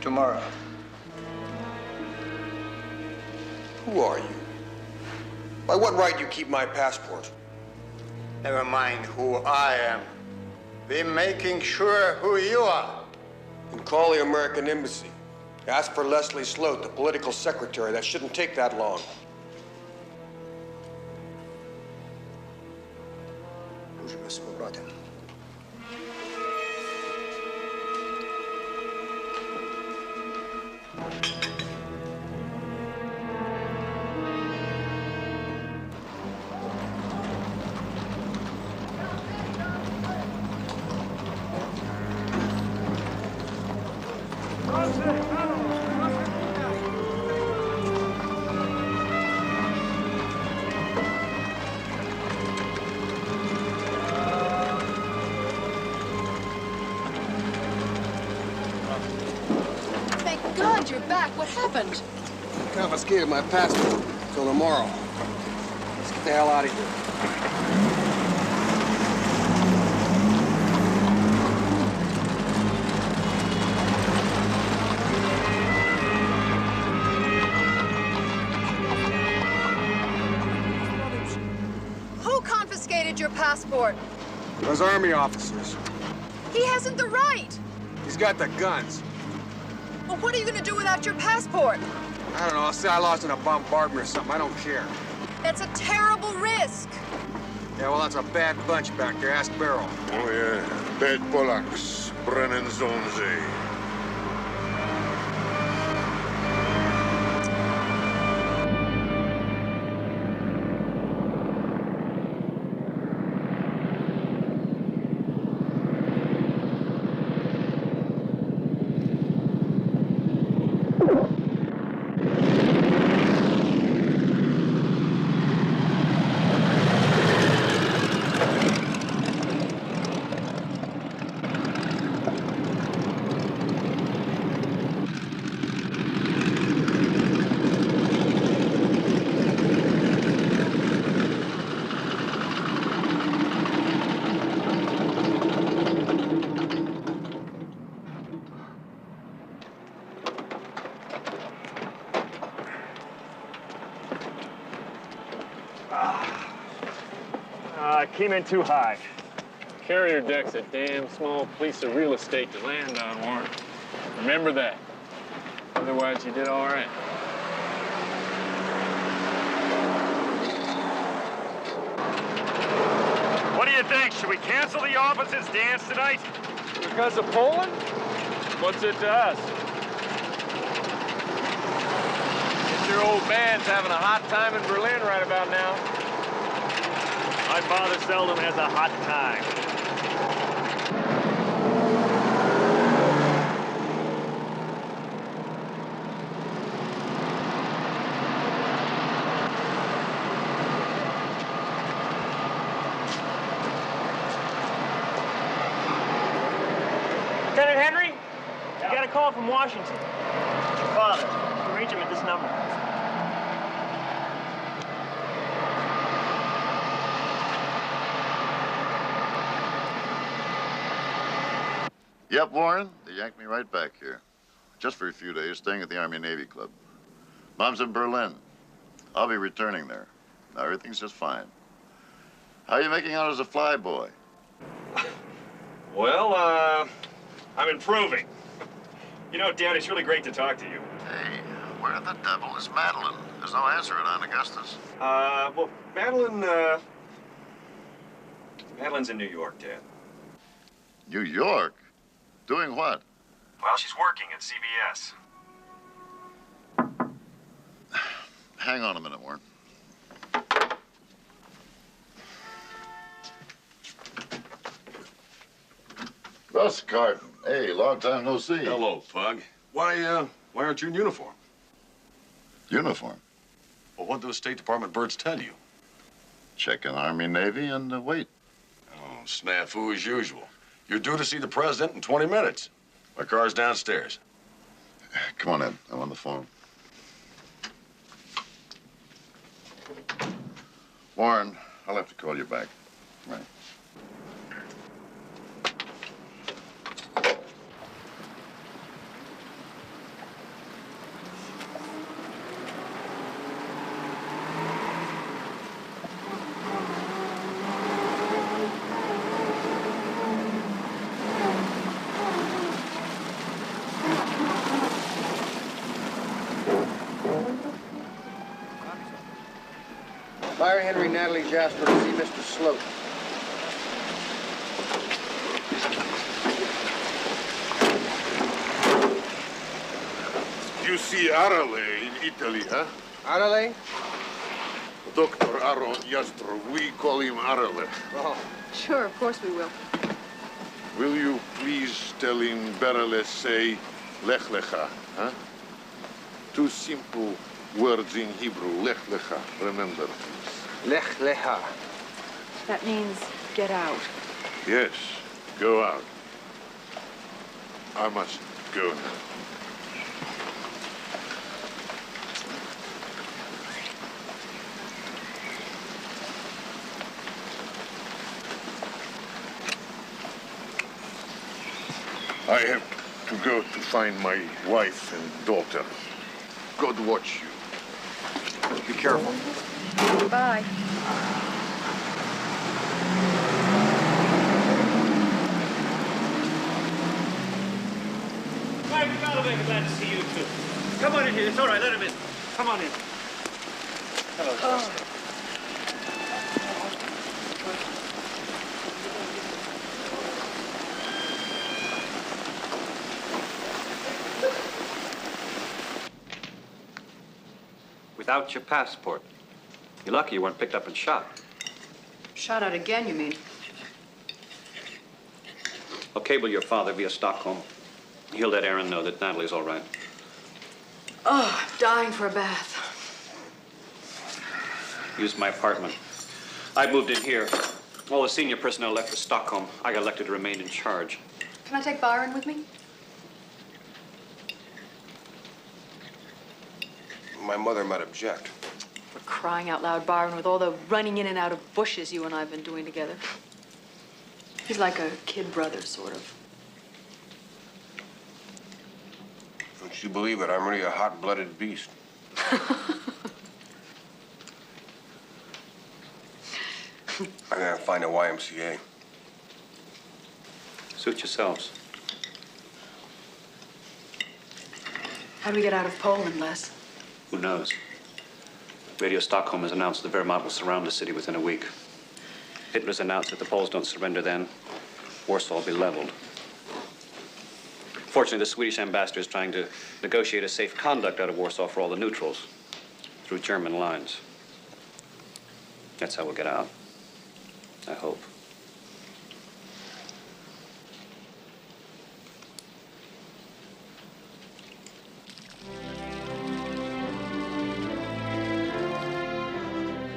tomorrow. Who are you? By what right do you keep my passport? Never mind who I am. We're making sure who you are. And call the American Embassy. Ask for Leslie Sloat, the political secretary. That shouldn't take that long. Будьмо свободен. Thank God you're back. What happened? Confiscated my passport till tomorrow. Let's get the hell out of here. Who confiscated your passport? Those army officers. He hasn't the right. He's got the guns. Well, what are you going to do without your passport? I don't know. I'll say I lost in a bombardment or something. I don't care. That's a terrible risk. Yeah, well, that's a bad bunch back there. Ask Barrow. Oh, yeah. Bad Polacks. Brennen Zonzee. Came in too high. Carrier deck's a damn small piece of real estate to land on, Warren. Remember that. Otherwise, you did all right. What do you think? Should we cancel the officers' dance tonight? Because of Poland? What's it to us? Guess your old man's having a hot time in Berlin right about now. My father seldom has a hot time. Lieutenant Henry, you got a call from Washington. It's your father. You can reach him at this number. Yep, Warren. They yanked me right back here. Just for a few days, staying at the Army-Navy Club. Mom's in Berlin. I'll be returning there. Now, everything's just fine. How are you making out as a flyboy? Well, I'm improving. You know, Dad, it's really great to talk to you. Hey, where the devil is Madeline? There's no answer at Aunt Augusta's. Well, Madeline's in New York, Dad. New York? Doing what? Well, she's working at CBS. Hang on a minute, Warren. Russ Carton. Hey, long time no see. Hello, Pug. Why aren't you in uniform? Uniform? Well, what do the State Department birds tell you? Check in Army, Navy, and wait. Oh, snafu as usual. You're due to see the president in 20 minutes. My car's downstairs. Come on, Ed. I'm on the phone. Warren, I'll have to call you back. Right. Fire Henry, Natalie, Jasper to see Mr. Sloat. You see Arale in Italy, huh? Arale? Dr. Aro Yastro. We call him Arale. Oh. Sure, of course we will. Will you please tell him Berele say Lech Lecha, huh? Two simple words in Hebrew, Lech Lecha. Remember, please. Lech Lecha. That means get out. Yes, go out. I must go now. I have to go to find my wife and daughter. God watch you. Be careful. Bye. Mike Galloway, glad to see you too. Come on in here. It's all right. Let him in. Come on in. Hello, Chester. Without your passport. You're lucky you weren't picked up and shot. Shot at again, you mean? I'll cable your father via Stockholm. He'll let Aaron know that Natalie's all right. Oh, I'm dying for a bath. Use my apartment. I moved in here. All the senior personnel left for Stockholm. I got elected to remain in charge. Can I take Byron with me? My mother might object. For crying out loud, Byron, with all the running in and out of bushes you and I have been doing together. He's like a kid brother, sort of. Don't you believe it? I'm really a hot-blooded beast. I'm gonna find a YMCA. Suit yourselves. How do we get out of Poland, Les? Who knows? Radio Stockholm has announced the Wehrmacht will surround the city within a week. Hitler's announced that the Poles don't surrender then, Warsaw will be leveled. Fortunately, the Swedish ambassador is trying to negotiate a safe conduct out of Warsaw for all the neutrals through German lines. That's how we'll get out. I hope.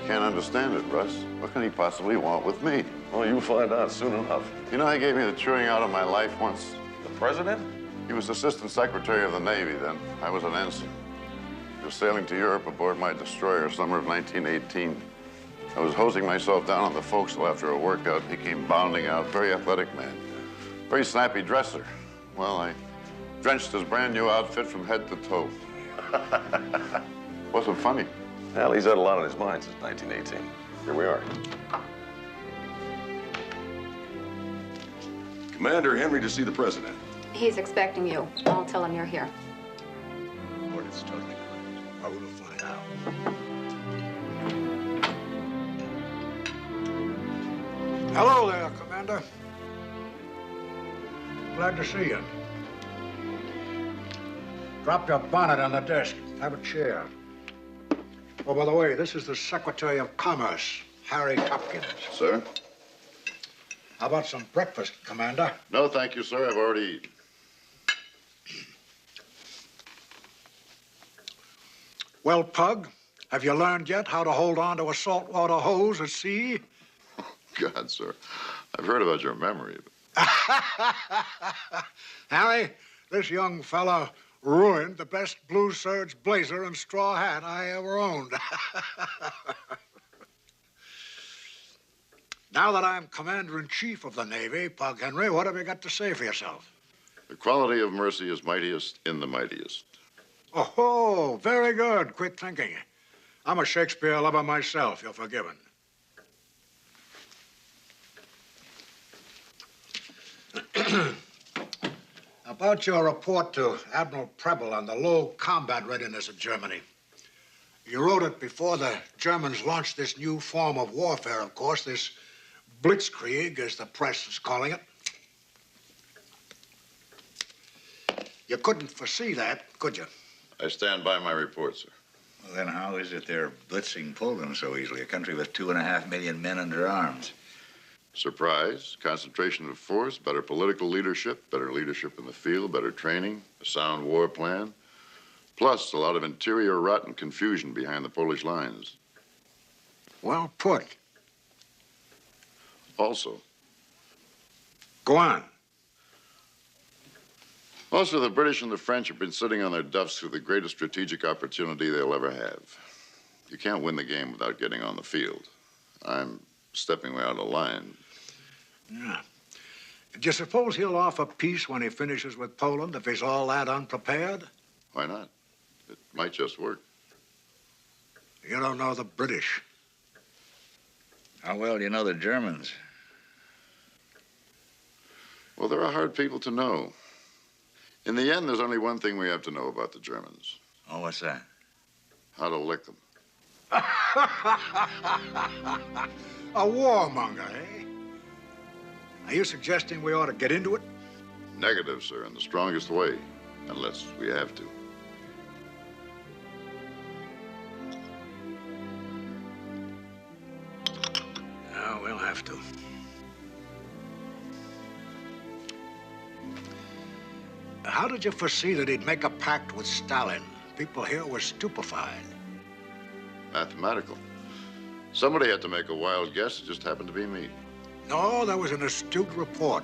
Can't understand it, Russ. What can he possibly want with me? Well, you'll find out soon enough. You know, he gave me the chewing out of my life once. The president? He was Assistant Secretary of the Navy then. I was an ensign. He was sailing to Europe aboard my destroyer summer of 1918. I was hosing myself down on the forecastle after a workout. He came bounding out, very athletic man, very snappy dresser. Well, I drenched his brand new outfit from head to toe. Wasn't funny. Well, he's had a lot on his mind since 1918. Here we are. Commander Henry to see the president. He's expecting you. I'll tell him you're here. Lord, it's totally correct. I will find out. Hello there, Commander. Glad to see you. Drop your bonnet on the desk. Have a chair. Oh, by the way, this is the Secretary of Commerce, Harry Tompkins. Sir? How about some breakfast, Commander? No, thank you, sir. I've already eaten. Well, Pug, have you learned yet how to hold on to a saltwater hose at sea? God, sir. I've heard about your memory. Harry, this young fella ruined the best blue serge blazer and straw hat I ever owned. Now that I'm Commander-in-Chief of the Navy, Pug Henry, what have you got to say for yourself? The quality of mercy is mightiest in the mightiest. Oh, very good. Quick thinking. I'm a Shakespeare lover myself. You're forgiven. About your report to Admiral Preble on the low combat readiness of Germany. You wrote it before the Germans launched this new form of warfare, of course, this blitzkrieg, as the press is calling it. You couldn't foresee that, could you? I stand by my report, sir. Well, then how is it they're blitzing Poland so easily, a country with 2.5 million men under arms? Surprise, concentration of force, better political leadership, better leadership in the field, better training, a sound war plan, plus a lot of interior rot and confusion behind the Polish lines. Well put. Also, Go on. most of the British and the French have been sitting on their duffs through the greatest strategic opportunity they'll ever have. You can't win the game without getting on the field. I'm stepping way out of line. Yeah. Do you suppose he'll offer peace when he finishes with Poland if he's all that unprepared? Why not? It might just work. You don't know the British. How well do you know the Germans? Well, they're a hard people to know. In the end, there's only one thing we have to know about the Germans. Oh, what's that? How to lick them. A warmonger, eh? Are you suggesting we ought to get into it? Negative, sir, in the strongest way, unless we have to. No, we'll have to. How did you foresee that he'd make a pact with Stalin? People here were stupefied. Mathematical. Somebody had to make a wild guess. It just happened to be me. No, that was an astute report.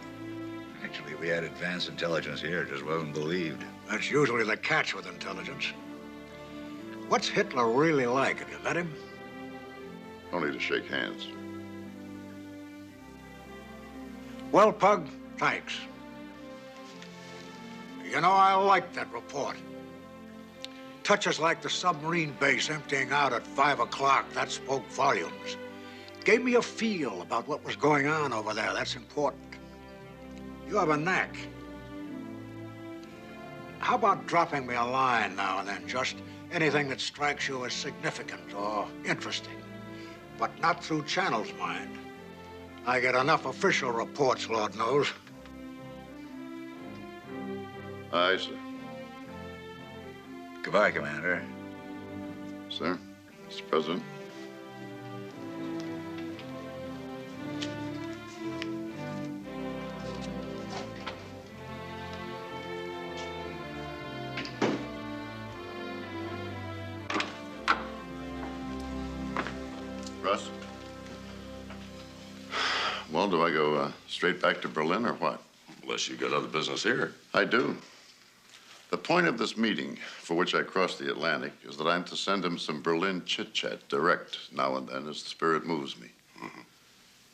Actually, we had advanced intelligence here. It just wasn't believed. That's usually the catch with intelligence. What's Hitler really like? Have you met him? Only to shake hands. Well, Pug, thanks. You know, I like that report. Touches like the submarine base emptying out at 5 o'clock. That spoke volumes. Gave me a feel about what was going on over there. That's important. You have a knack. How about dropping me a line now and then? Just anything that strikes you as significant or interesting. But not through channels, mind. I get enough official reports, Lord knows. Aye, sir. Goodbye, Commander. Sir, Mr. President. Russ? Well, do I go straight back to Berlin or what? Unless you got other business here. I do. The point of this meeting, for which I crossed the Atlantic, is that I'm to send him some Berlin chit-chat direct now and then as the spirit moves me. Mm-hmm.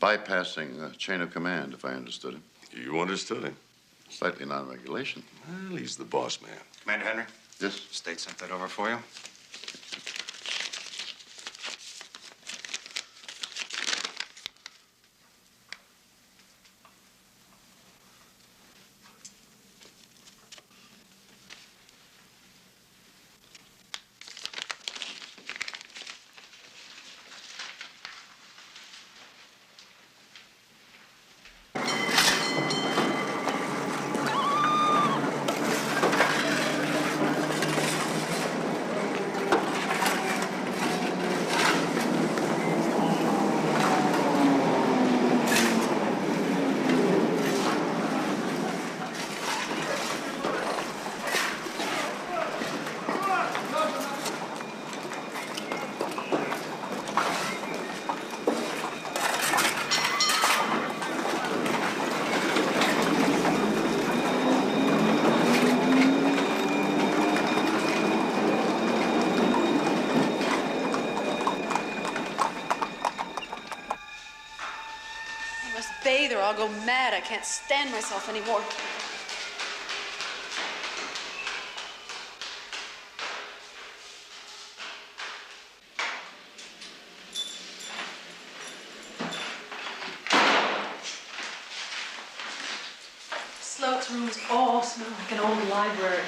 Bypassing a chain of command, if I understood him. You understood him. Slightly non-regulation. Well, he's the boss man. Commander Henry? Yes? State sent that over for you. Bathe or I'll go mad. I can't stand myself anymore. Sloat's rooms all smell like an old library.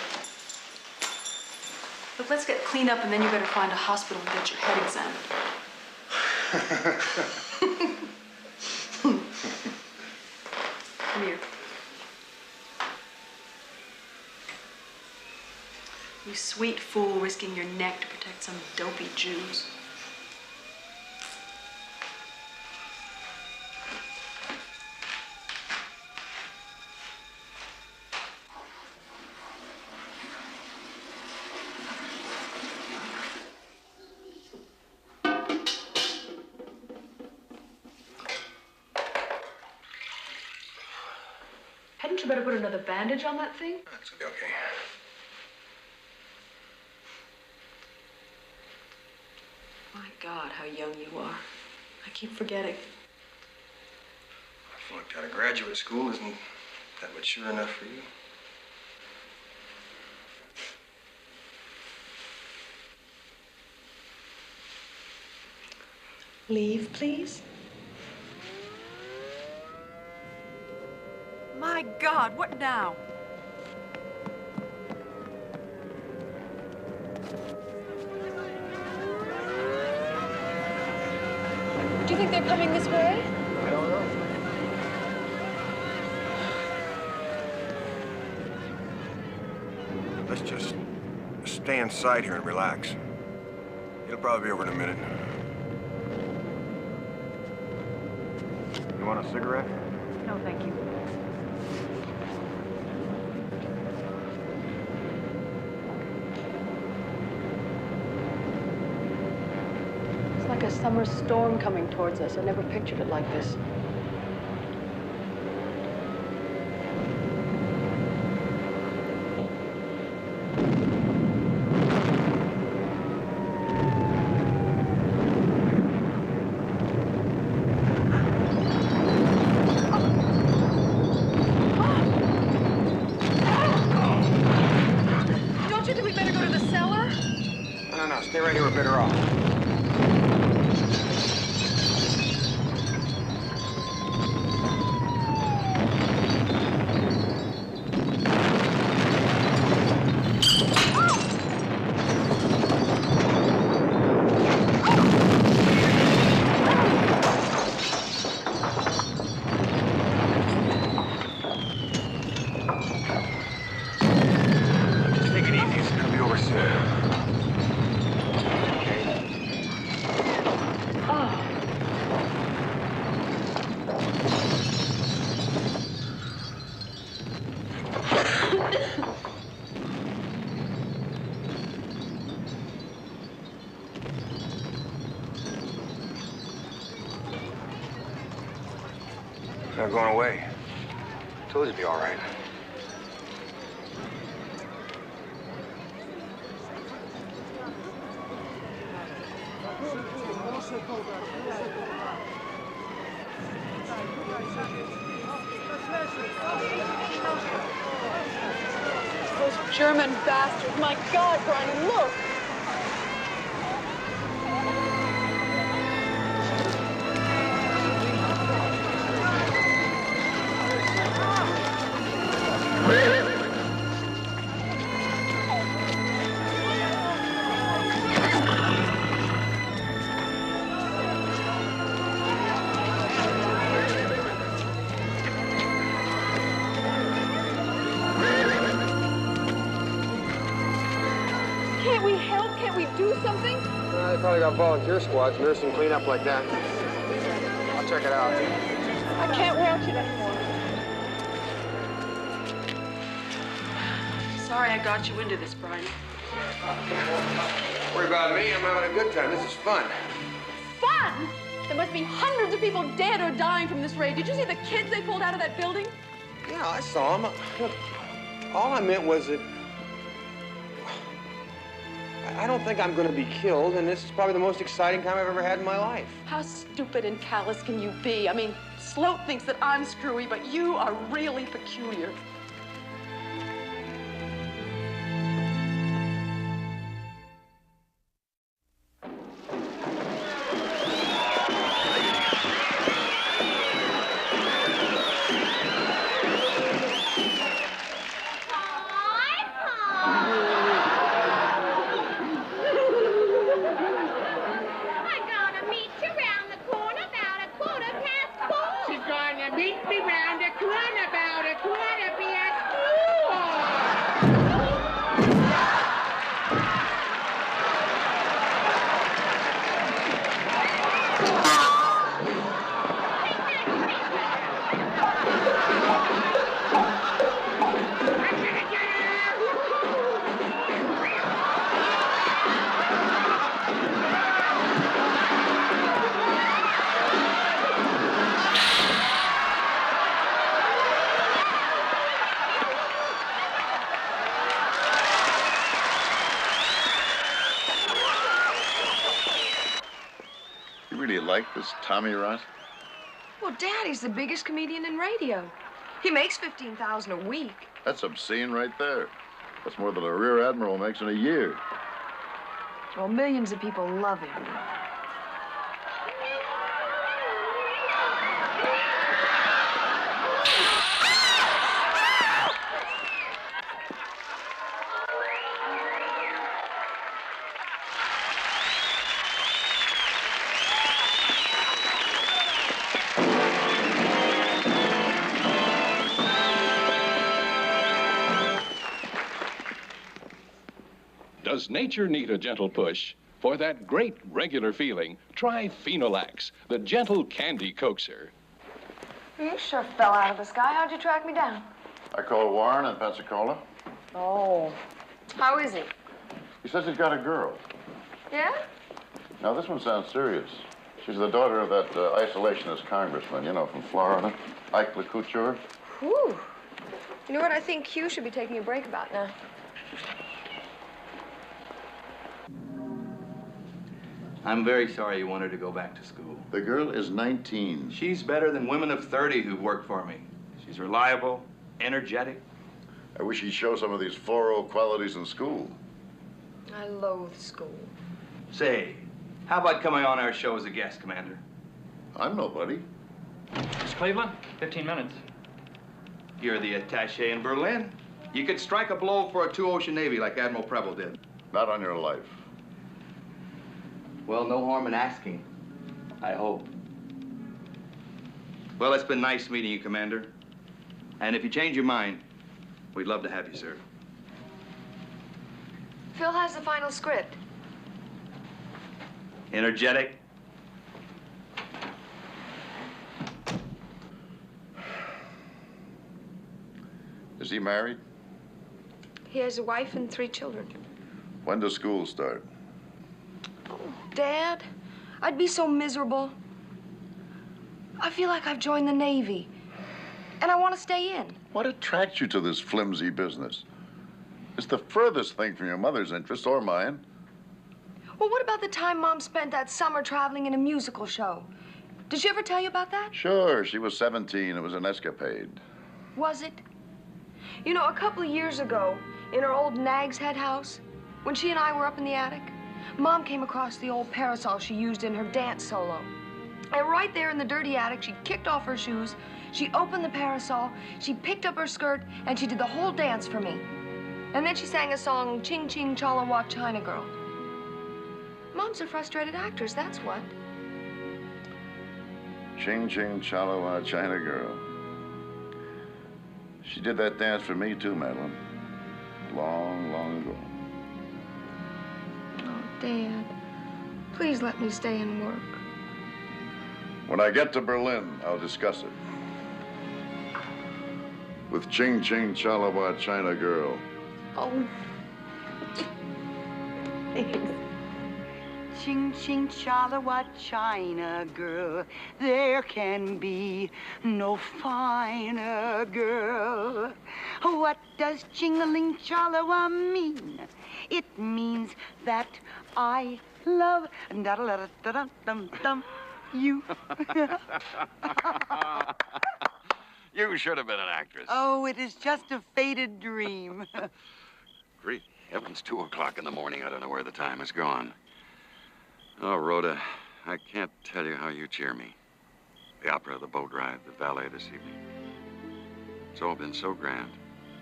The Look, let's get cleaned up and then you better find a hospital and get your head examined. Come here. You sweet fool risking your neck to protect some dopey Jews. Hadn't you better put another bandage on that thing? It's gonna be okay. My God, how young you are. I keep forgetting. I flunked out of graduate school. Isn't that mature enough for you? Leave, please. My God, what now? Do you think they're coming this way? I don't know. Let's just stay inside here and relax. It'll probably be over in a minute. You want a cigarette? No, thank you. It's like a summer storm coming towards us. I never pictured it like this. Don't you think we better go to the cellar? No, stay right here. We're better off. Just take it easy. It's gonna be over soon. It's not going away. I told you it'd be all right. Those German bastards. My God, Brian, look! Can't we help? Can't we do something? They probably got volunteer squads nursing clean up like that. I'll check it out. I can't watch it anymore. Sorry I got you into this, Brian. Don't worry about me. I'm having a good time. This is fun. Fun? There must be hundreds of people dead or dying from this raid. Did you see the kids they pulled out of that building? Yeah, I saw him. Look, all I meant was that I don't think I'm going to be killed, and this is probably the most exciting time I've ever had in my life. How stupid and callous can you be? I mean, Sloat thinks that I'm screwy, but you are really peculiar. he like, this Tommy Rot? Well, Daddy's the biggest comedian in radio. He makes $15,000 a week. That's obscene right there. That's more than a rear admiral makes in a year. Well, millions of people love him. Does nature need a gentle push? For that great regular feeling, try Phenolax, the gentle candy coaxer. You sure fell out of the sky. How'd you track me down? I called Warren in Pensacola. Oh. How is he? He says he's got a girl. Yeah? Now, this one sounds serious. She's the daughter of that isolationist congressman, you know, from Florida, Ike LeCouture. Whew. You know what? I think Q should be taking a break about now. I'm very sorry you want her to go back to school. The girl is 19. She's better than women of 30 who've worked for me. She's reliable, energetic. I wish he'd show some of these 4-0 qualities in school. I loathe school. Say, how about coming on our show as a guest, Commander? I'm nobody. Miss Cleveland, 15 minutes. You're the attaché in Berlin. You could strike a blow for a two-ocean navy like Admiral Prevost did. Not on your life. Well, no harm in asking, I hope. Well, it's been nice meeting you, Commander. And if you change your mind, we'd love to have you, sir. Phil has the final script. Energetic. Is he married? He has a wife and 3 children. When does school start? Dad, I'd be so miserable. I feel like I've joined the Navy, and I want to stay in. What attracts you to this flimsy business? It's the furthest thing from your mother's interest or mine. Well, what about the time Mom spent that summer traveling in a musical show? Did she ever tell you about that? Sure, she was 17. It was an escapade. Was it? You know, a couple of years ago, in her old Nag's Head house, when she and I were up in the attic, Mom came across the old parasol she used in her dance solo. And right there in the dirty attic, she kicked off her shoes, she opened the parasol, she picked up her skirt, and she did the whole dance for me. And then she sang a song, Ching Ching Chalawa China Girl. Mom's a frustrated actress, that's what. Ching Ching Chalawa China Girl. She did that dance for me too, Madeline. Long, long ago. Oh, Dad, please let me stay and work. When I get to Berlin, I'll discuss it. With Ching Ching Chalawa China Girl. Oh. Ching Ching Chalawa China Girl, there can be no finer girl. What does Ching-a-ling Chalawa mean? It means that I love da-da-da-da-dum-dum you. You should have been an actress. Oh, it is just a faded dream. Great heavens, 2 o'clock in the morning. I don't know where the time has gone. Oh, Rhoda, I can't tell you how you cheer me. The opera, the boat ride, the ballet this evening. It's all been so grand,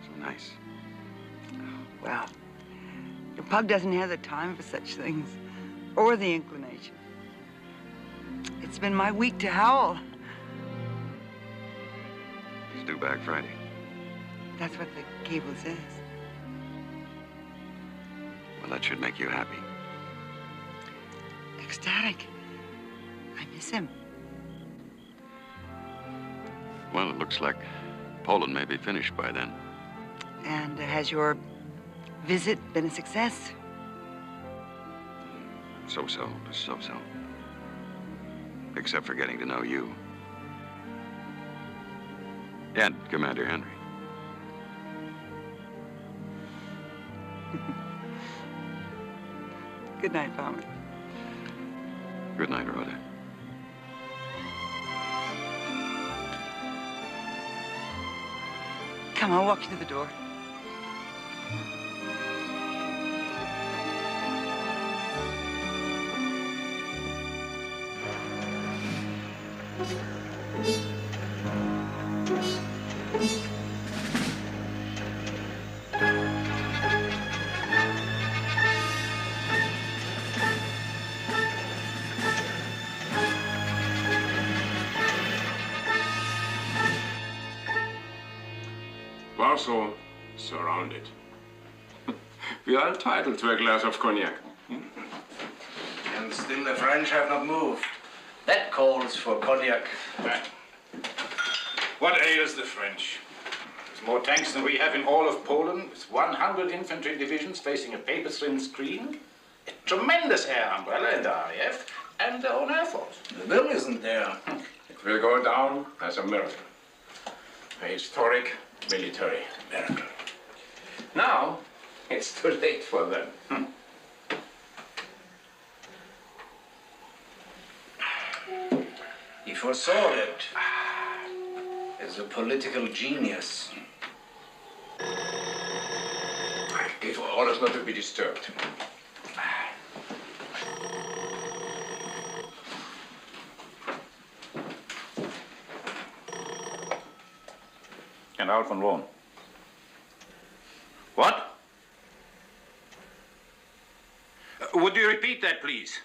so nice. Well, your pug doesn't have the time for such things, or the inclination. It's been my week to howl. It's due back Friday. That's what the cable says. Well, that should make you happy. Ecstatic. I miss him. Well, it looks like Poland may be finished by then. And has your visit been a success? So-so, just so-so. Except for getting to know you. And Commander Henry. Good night, Palmer. Good night, Rhoda. Come, I'll walk you to the door. Warsaw surrounded. We are entitled to a glass of cognac. And still the French have not moved. That calls for cognac. What ails the French? There's more tanks than we have in all of Poland, with 100 infantry divisions facing a paper-thin screen, a tremendous air umbrella in the RAF, and their own air force. The bill isn't there. It will go down as a miracle. A historic military miracle. Now, it's too late for them. He foresaw it as a political genius. I gave orders not to be disturbed. General von Rohn. What? Would you repeat that, please?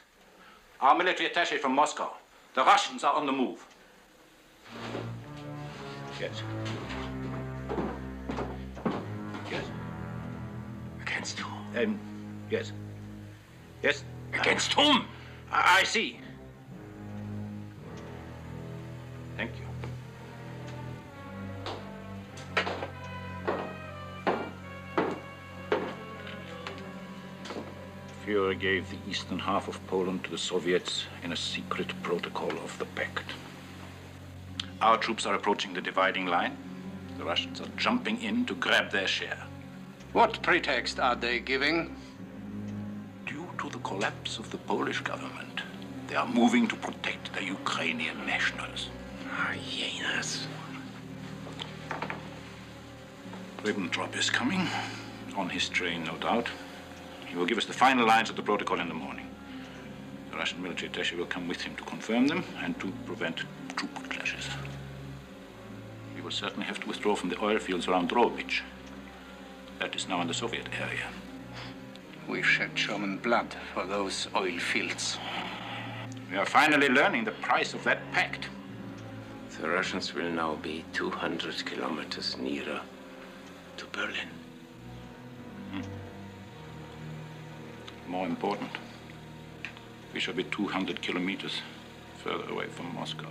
Our military attaché from Moscow. The Russians are on the move. Yes. Yes. Against whom? Yes. Yes. Against whom? I see. Thank you. Führer gave the eastern half of Poland to the Soviets in a secret protocol of the pact. Our troops are approaching the dividing line. The Russians are jumping in to grab their share. What pretext are they giving? Due to the collapse of the Polish government, they are moving to protect the Ukrainian nationals. Hyenas. Ribbentrop is coming, on his train, no doubt. He will give us the final lines of the protocol in the morning. The Russian military attaché will come with him to confirm them and to prevent troop clashes. We will certainly have to withdraw from the oil fields around Drohobych. That is now in the Soviet area. We shed German blood for those oil fields. We are finally learning the price of that pact. The Russians will now be 200 kilometers nearer to Berlin. More important, we shall be 200 kilometers further away from Moscow.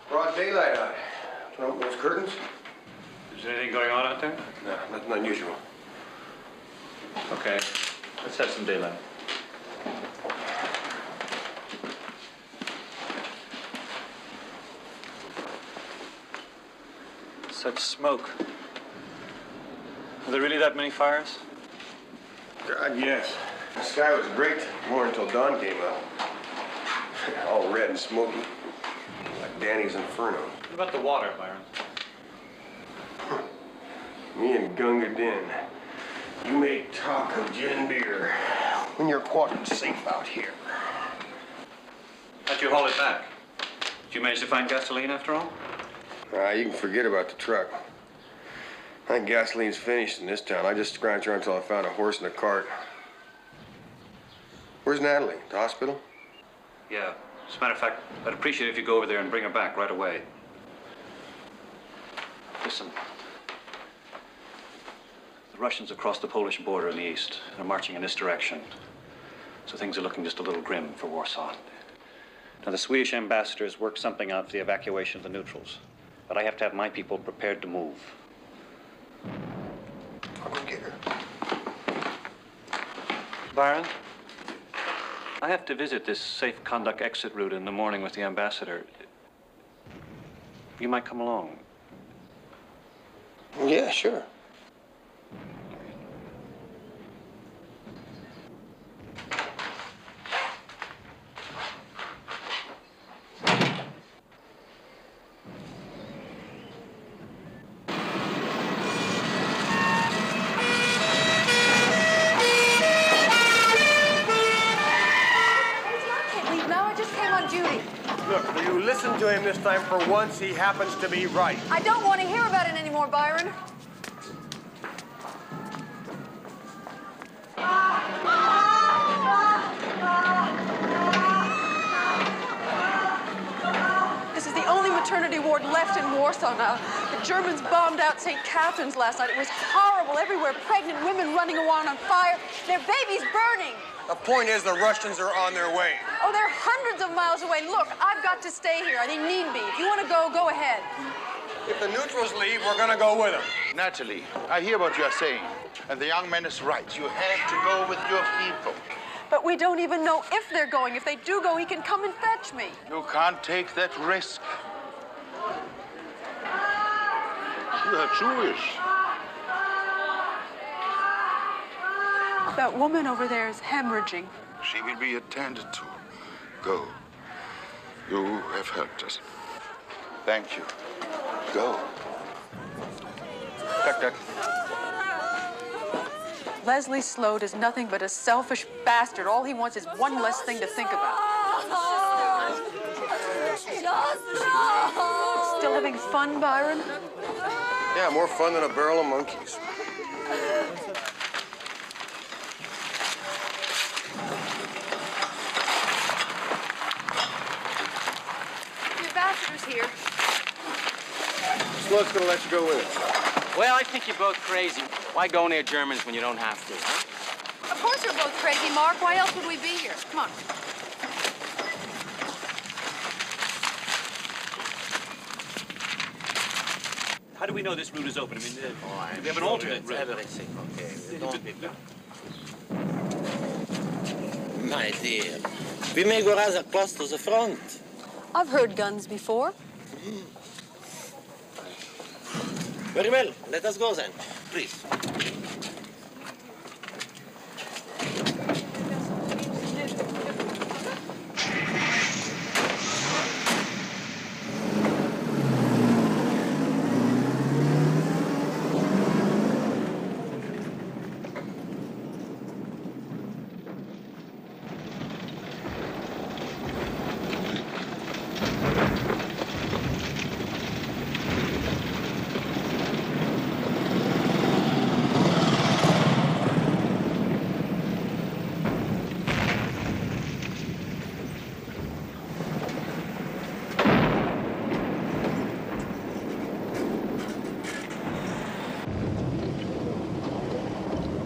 Broad daylight out. Turn open those curtains. Is there anything going on out there? No, nothing unusual. Okay, let's have some daylight. Such smoke. Are there really that many fires? God, yes. The sky was great more until dawn came up. All red and smoky, like Danny's Inferno. What about the water, Byron? Me and Gunga Din, you may talk of gin beer when you're quite safe out here. How'd you haul it back? Did you manage to find gasoline after all? You can forget about the truck. I think gasoline's finished in this town. I just scrounged around until I found a horse and a cart. Where's Natalie? The hospital? Yeah. As a matter of fact, I'd appreciate it if you go over there and bring her back right away. Listen. The Russians have crossed the Polish border in the east. They're marching in this direction. So things are looking just a little grim for Warsaw. Now, the Swedish ambassador has worked something out for the evacuation of the neutrals. But I have to have my people prepared to move. I'll go get her. Byron, I have to visit this safe conduct exit route in the morning with the ambassador. You might come along. Yeah, sure. Look, will you listen to him this time for once? He happens to be right. I don't want to hear about it anymore, Byron. This is the only maternity ward left in Warsaw now. The Germans bombed out St. Catherine's last night. It was horrible. Everywhere, pregnant women running around on fire. Their babies burning. The point is the Russians are on their way. Oh, they're hundreds of miles away. Look, I've got to stay here. They need me. If you want to go, go ahead. If the neutrals leave, we're going to go with them. Natalie, I hear what you're saying, and the young man is right. You have to go with your people. But we don't even know if they're going. If they do go, he can come and fetch me. You can't take that risk. You are Jewish. That woman over there is hemorrhaging. She will be attended to. Go. You have helped us. Thank you. Go. Duck, duck. Leslie Sloat is nothing but a selfish bastard. All he wants is one less thing to think about. Still having fun, Byron? Yeah, more fun than a barrel of monkeys. The ambassador's here. Sloat's gonna let you go with us. Well, I think you're both crazy. Why go near Germans when you don't have to, huh? Of course we're both crazy, Mark. Why else would we be here? Come on. How do we know this route is open? I mean, we have an alternate route. Everything, okay. Don't be bad. My dear, we may go rather close to the front. I've heard guns before. Very well. Let us go then. Please.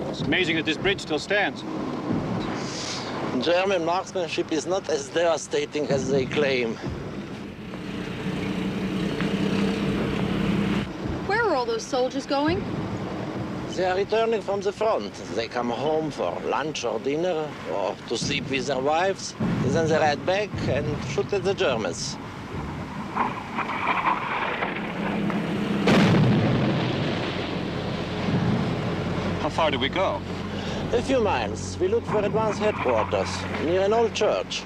It's amazing that this bridge still stands. German marksmanship is not as devastating as they claim. Where are all those soldiers going? They are returning from the front. They come home for lunch or dinner, or to sleep with their wives. Then they ride back and shoot at the Germans. How far did we go? A few miles. We look for advance headquarters near an old church.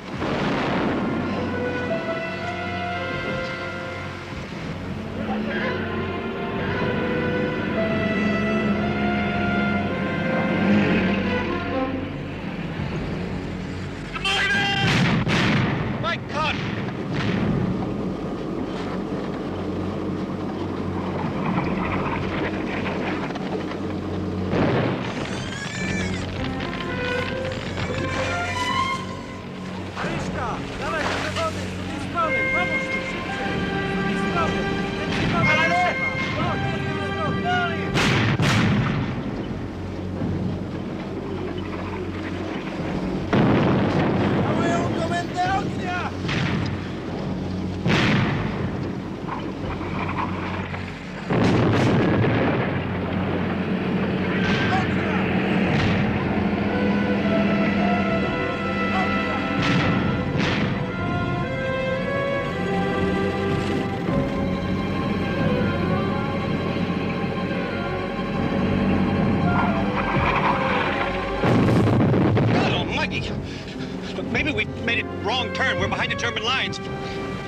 behind the German lines.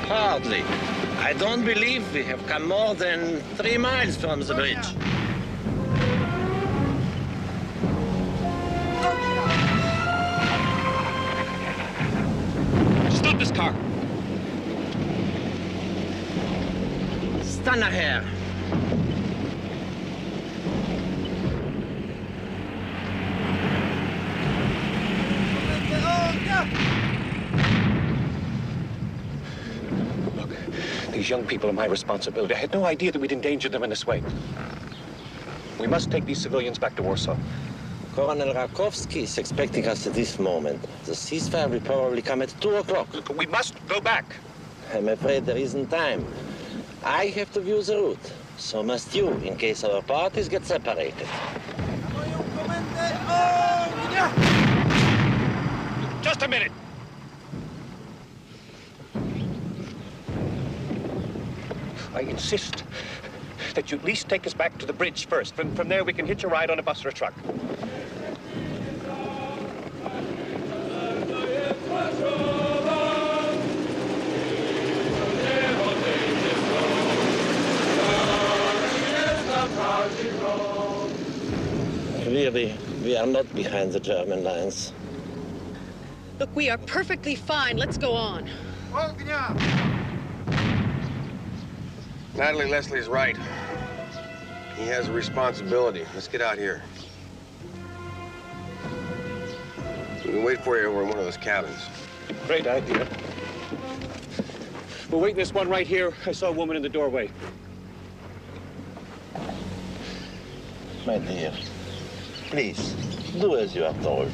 Hardly. I don't believe we have come more than 3 miles from the bridge. Stop this car. Stanna här. These young people are my responsibility. I had no idea that we'd endanger them in this way. We must take these civilians back to Warsaw. Colonel Rakowski is expecting us at this moment. The ceasefire will probably come at 2 o'clock. We must go back. I'm afraid there isn't time. I have to view the route. So must you, in case our parties get separated. Just a minute. I insist that you at least take us back to the bridge first. From there, we can hitch a ride on a bus or a truck. Really, we are not behind the German lines. Look, we are perfectly fine. Let's go on. Natalie Leslie's right. He has a responsibility. Let's get out here. We can wait for you over in one of those cabins. Great idea. We'll wait in this one right here. I saw a woman in the doorway. My dear, please, do as you are told.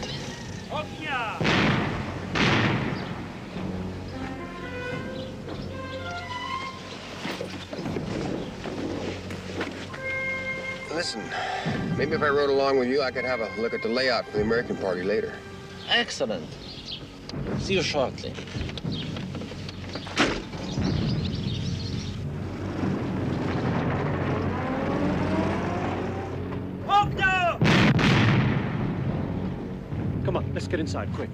Listen, maybe if I rode along with you, I could have a look at the layout for the American party later. Excellent. See you shortly. Come on, let's get inside, quick.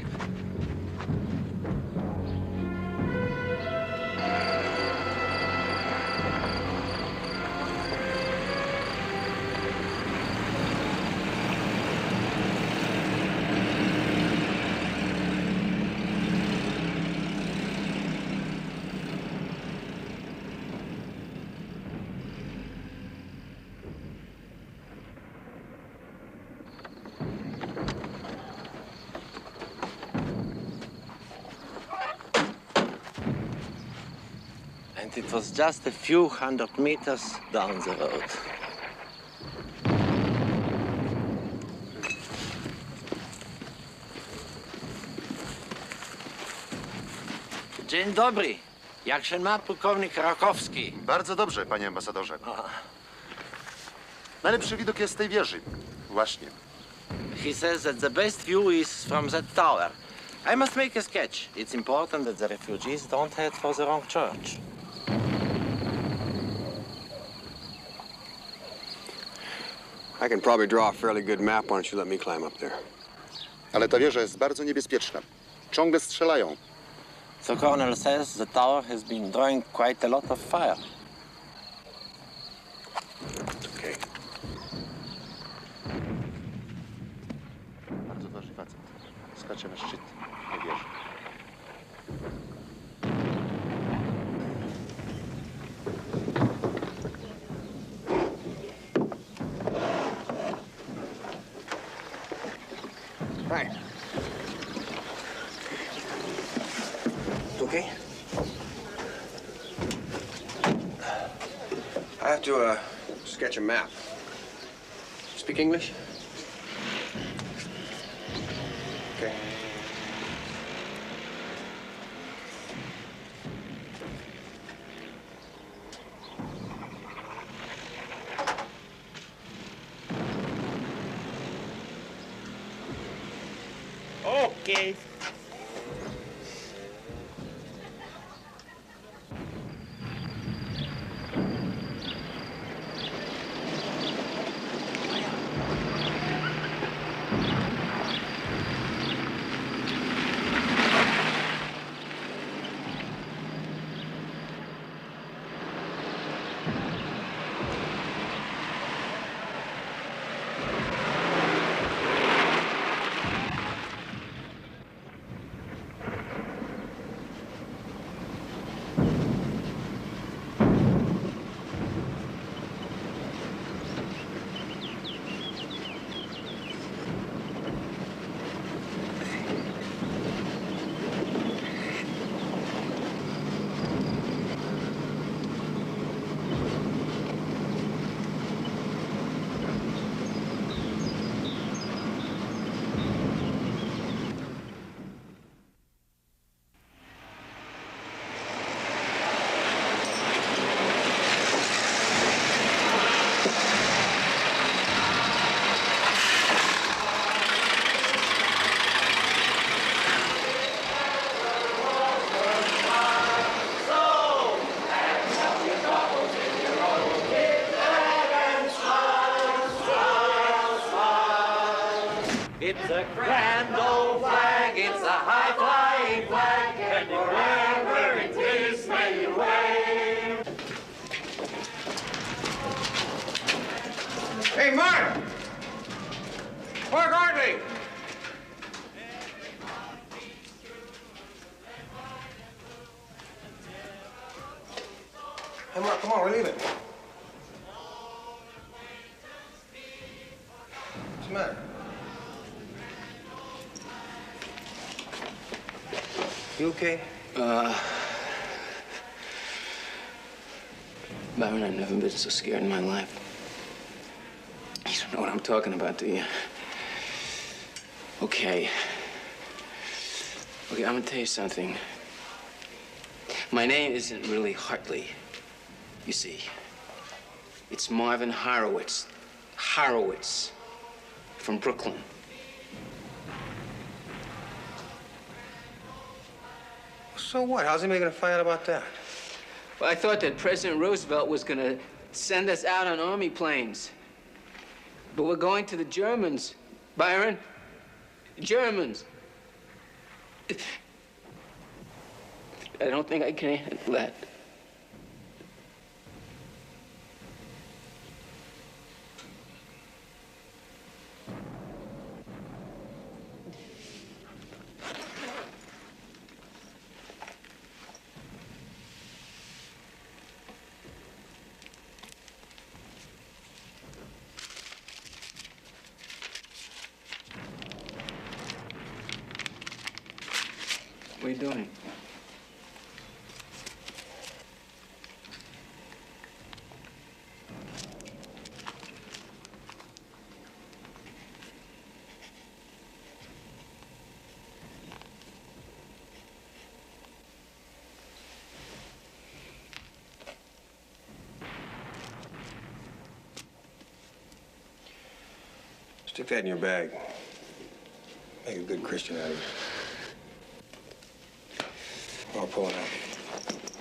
And it was just a few 100 meters down the road. Dzień dobry. Jak się ma pułkownik Rakowski? Bardzo dobrze, panie ambasadorze. Najlepszy widok jest z tej wieży. Właśnie. He says that the best view is from that tower. I must make a sketch. It's important that the refugees don't head for the wrong church. I can probably draw a fairly good map. Why don't you let me climb up there? Ale ta wieża jest bardzo niebezpieczna. Ciągle strzelają. The colonel says the tower has been drawing quite a lot of fire. Okay. Bardzo ważny facet. Skacze na szczyt tej wieży. Hi. Okay? I have to sketch a map. Speak English? Okay. Okay. It's a grand old flag, it's a high-flying flag, and wherever it is, may you wave. Hey, Mark! Mark Hartley! Hey, Mark, come on, we're leaving. What's the matter? You okay? Byron, I've never been so scared in my life. You don't know what I'm talking about, do you? Okay. Okay, I'm gonna tell you something. My name isn't really Hartley, you see. It's Marvin Horowitz. Horowitz. From Brooklyn. So what? How's anybody gonna find out about that? Well, I thought that President Roosevelt was gonna send us out on army planes. But we're going to the Germans, Byron. Germans. I don't think I can handle that. What are you doing? Stick that in your bag. Make a good Christian out of it. I'll pull it out.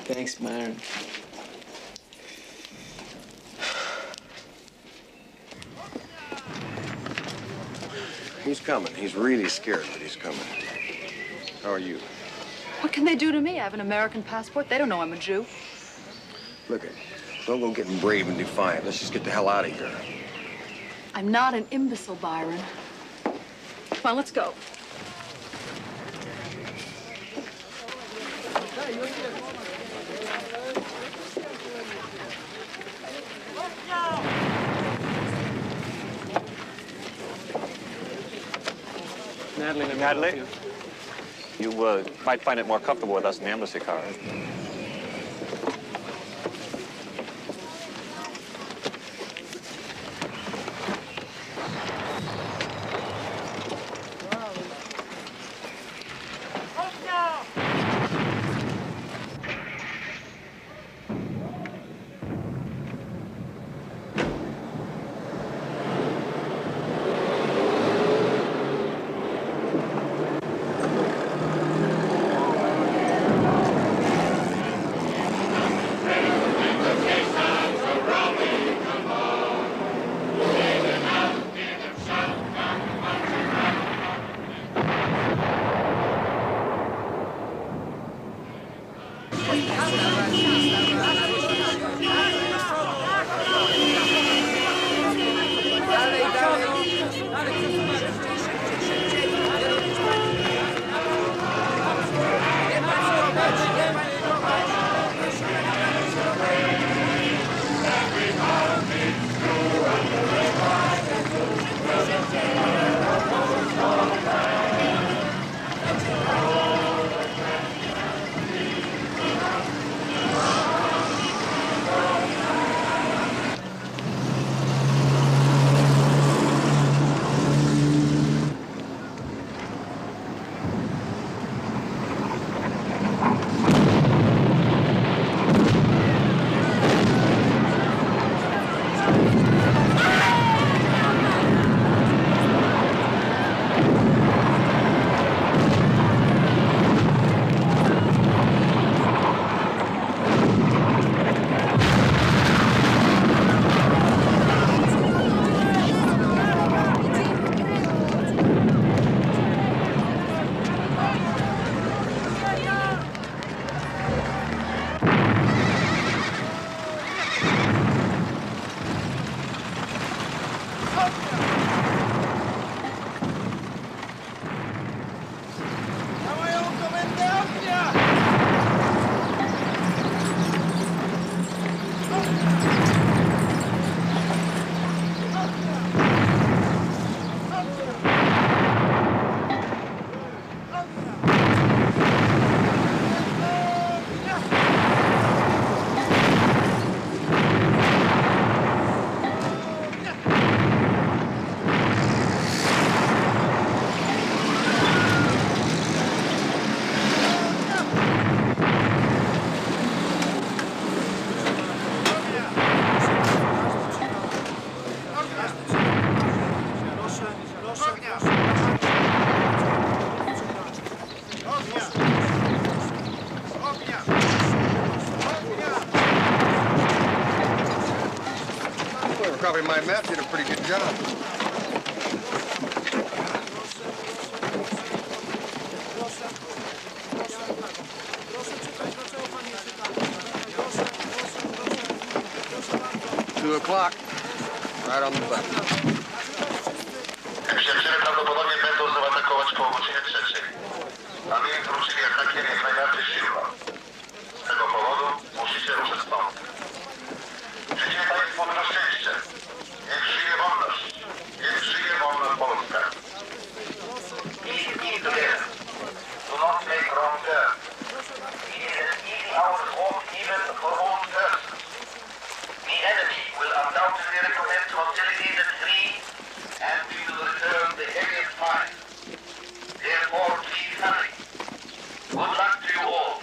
Thanks, Byron. He's coming. He's really scared, but he's coming. How are you? What can they do to me? I have an American passport. They don't know I'm a Jew. Look it. Don't go getting brave and defiant. Let's just get the hell out of here. I'm not an imbecile, Byron. Come on, let's go. Natalie, you might find it more comfortable with us in the embassy car. covering my map did a pretty good job. Two o'clock. Right on the button. Neprzeciwne prawdopodobnie będą zaatakować koło godziny 3. A my wrócili atakiem jak najbardziej silno. Z tego powodu musicie ruszyć stąd. Życzę Państwu dużo szczęścia. Niech żyje wolność. Niech żyje wolna Polska. Keep together. Do not make wrong turns. It is an easy hour's walk even for old persons. The enemy will undoubtedly recommend hostilities at 3, and we will return the heaviest fire. Therefore, please hurry. Good luck to you all.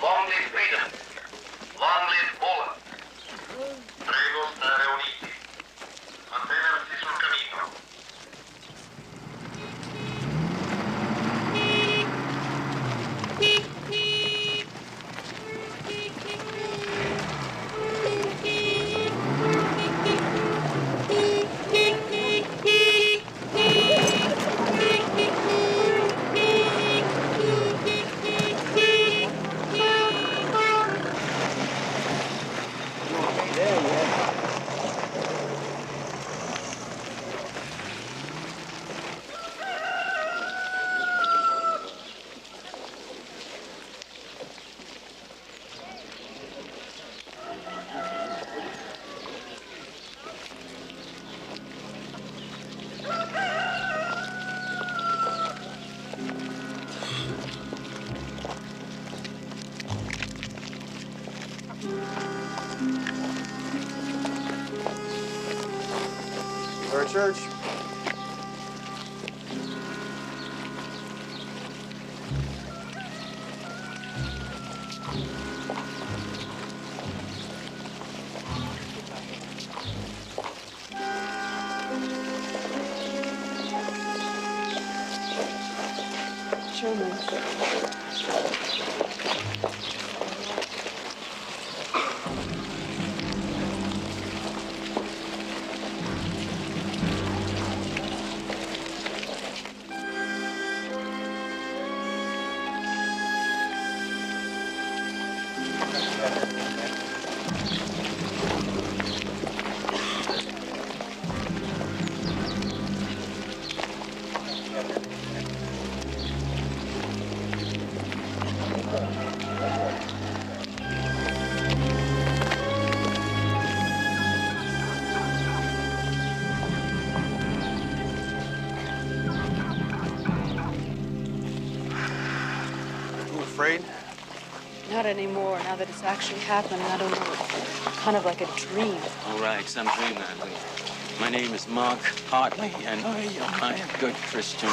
Long live freedom. Long live Poland. Prego stare uniti. Mantenersi sul cammino. We're at church. Afraid? Not anymore, now that it's actually happened. I don't know, it's kind of like a dream. All right, some dream, Natalie. My name is Mark Hartley, and I am a good Christian.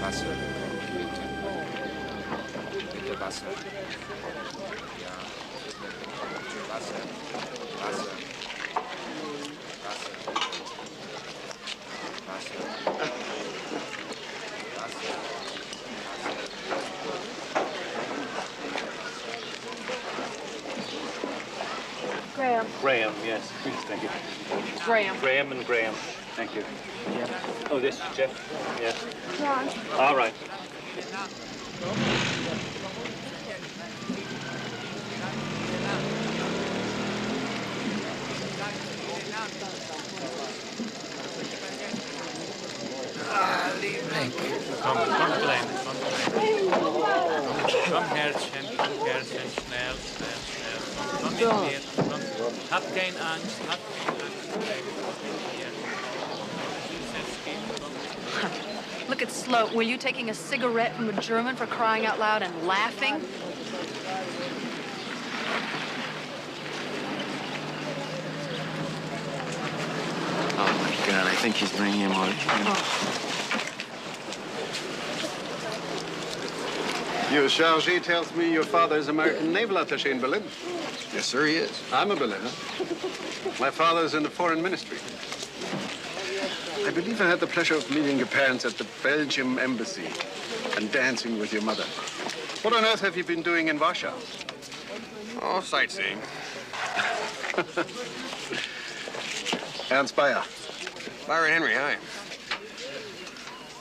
Wasser, bitte. Bitte Wasser. Ja, bitte Wasser. Wasser. Graham. Graham, yes. Yes, thank you. Graham. Graham and Graham. Thank you. Oh, this is Jeff? Yes. John. All right. Liebling. Komm, klein, komm, Herzchen, schnell. Komm mit mir, komm. Hab keine Angst, Hier. Look at Sloat. Were you taking a cigarette from a German for crying out loud and laughing? Oh, my God, I think he's bringing him on. Your chargé tells me your father is American naval attaché in Berlin. Yes, sir, he is. I'm a Berliner. My father's in the foreign ministry. I believe I had the pleasure of meeting your parents at the Belgium embassy and dancing with your mother. What on earth have you been doing in Warsaw? Oh, sightseeing. Ernst Bayer. Byron Henry, hi.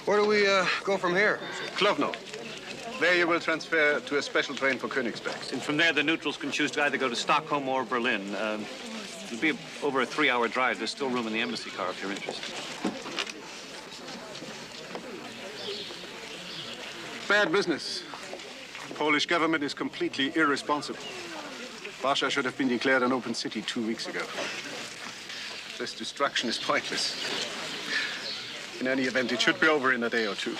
Where do we go from here? Klovno. There you will transfer to a special train for Königsberg. And from there, the neutrals can choose to either go to Stockholm or Berlin. It'll be over a 3-hour drive. There's still room in the embassy car if you're interested. Bad business. The Polish government is completely irresponsible. Warsaw should have been declared an open city 2 weeks ago. This destruction is pointless. In any event, it should be over in a day or two.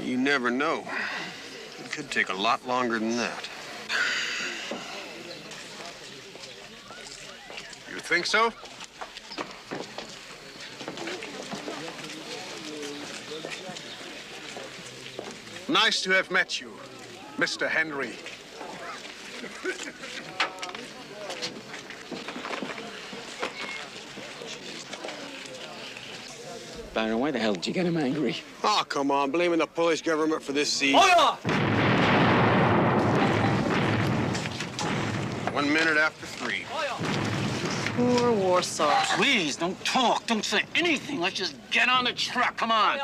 You never know. It could take a lot longer than that. You think so? Nice to have met you, Mr. Henry. Byron, why the hell did you get him angry? Oh, come on, blaming the Polish government for this siege. Oh, 1 minute after 3. Poor Warsaw. Please, don't talk. Don't say anything. Let's just get on the truck. Come on.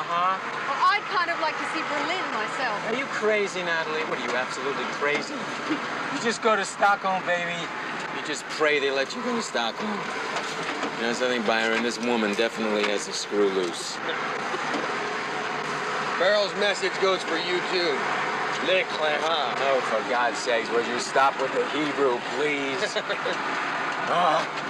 I'd kind of like to see Berlin myself. Are you crazy, Natalie? What are you, absolutely crazy? You just go to Stockholm, baby. You just pray they let you go to Stockholm. You know something, Byron? This woman definitely has a screw loose. Beryl's message goes for you, too. Oh, for God's sakes, would you stop with the Hebrew, please? Oh.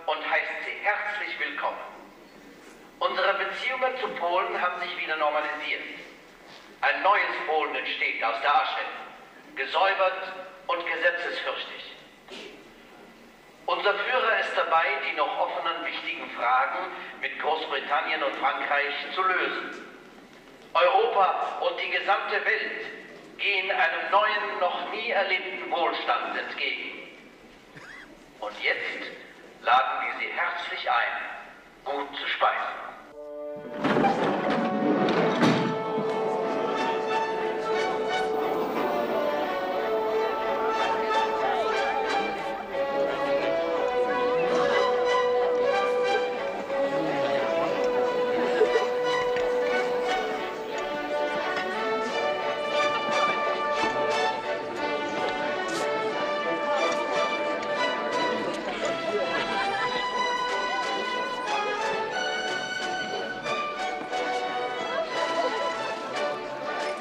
und heißt Sie herzlich willkommen. Unsere Beziehungen zu Polen haben sich wieder normalisiert. Ein neues Polen entsteht aus der Asche, gesäubert und gesetzesfürchtig. Unser Führer ist dabei, die noch offenen wichtigen Fragen mit Großbritannien und Frankreich zu lösen. Europa und die gesamte Welt gehen einem neuen, noch nie erlebten Wohlstand entgegen. Und jetzt laden wir Sie herzlich ein, gut zu speisen.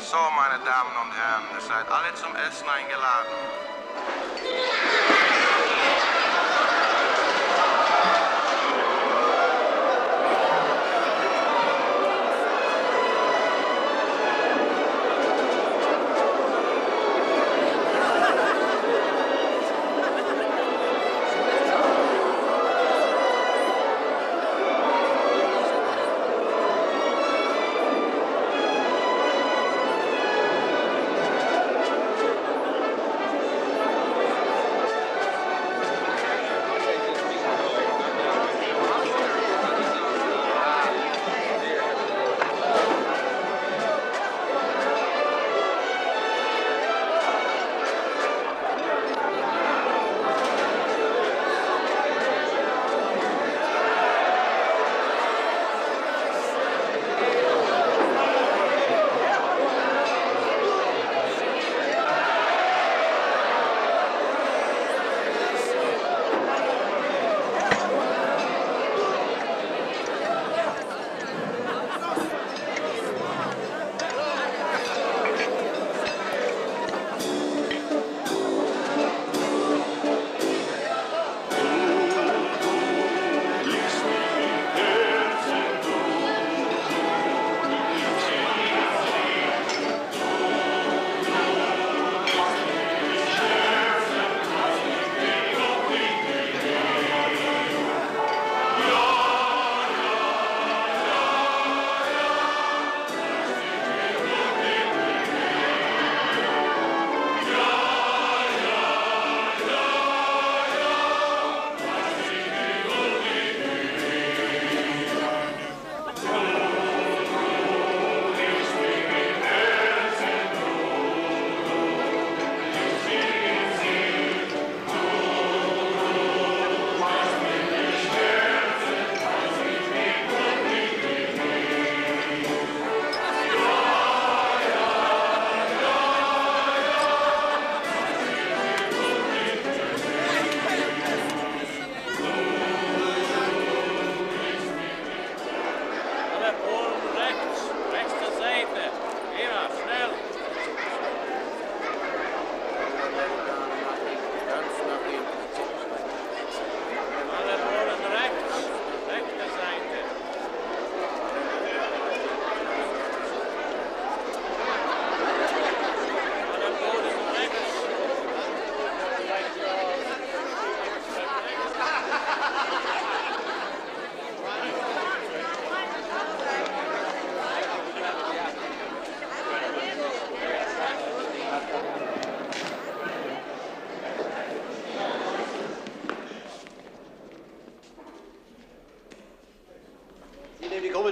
So, meine Damen und Herren, ihr seid alle zum Essen eingeladen.